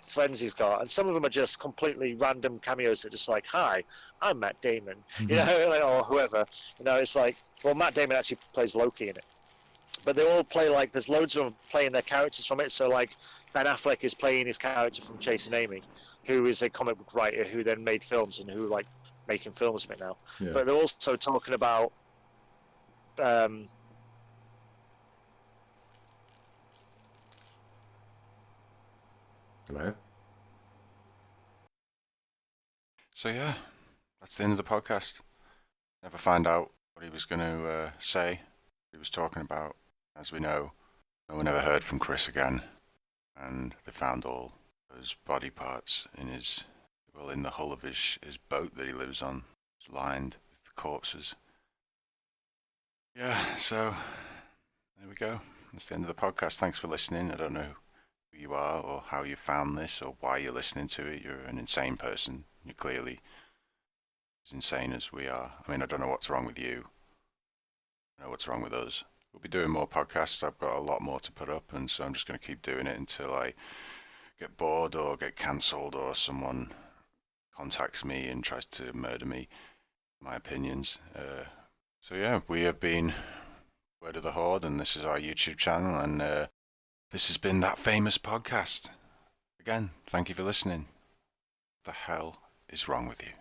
friends he's got, and some of them are just completely random cameos that are just like, "Hi, I'm Matt Damon," you know, like, or whoever. You know, it's like, well, Matt Damon actually plays Loki in it, but they all play like there's loads of them playing their characters from it. So like Ben Affleck is playing his character from Chasing Amy, who is a comic book writer who then made films and who like making films of it now. Yeah. But they're also talking about. Hello. So yeah, that's the end of the podcast. Never find out what he was going to say, what he was talking about. As we know, no one ever heard from Kriss again, and they found all those body parts in in the hull of his boat that he lives on. It's lined with corpses. Yeah, so there we go. That's the end of the podcast. Thanks for listening. I don't know who you are or how you found this or why you're listening to it. You're an insane person. You're clearly as insane as we are. I mean, I don't know what's wrong with you. I know what's wrong with us. we'll be doing more podcasts. I've got a lot more to put up, and so I'm just going to keep doing it until I get bored or get cancelled or someone contacts me and tries to murder me, my opinions. So yeah, we have been Word of the Horde, and this is our YouTube channel, and this has been That Famous Podcast. Again, thank you for listening. What the hell is wrong with you?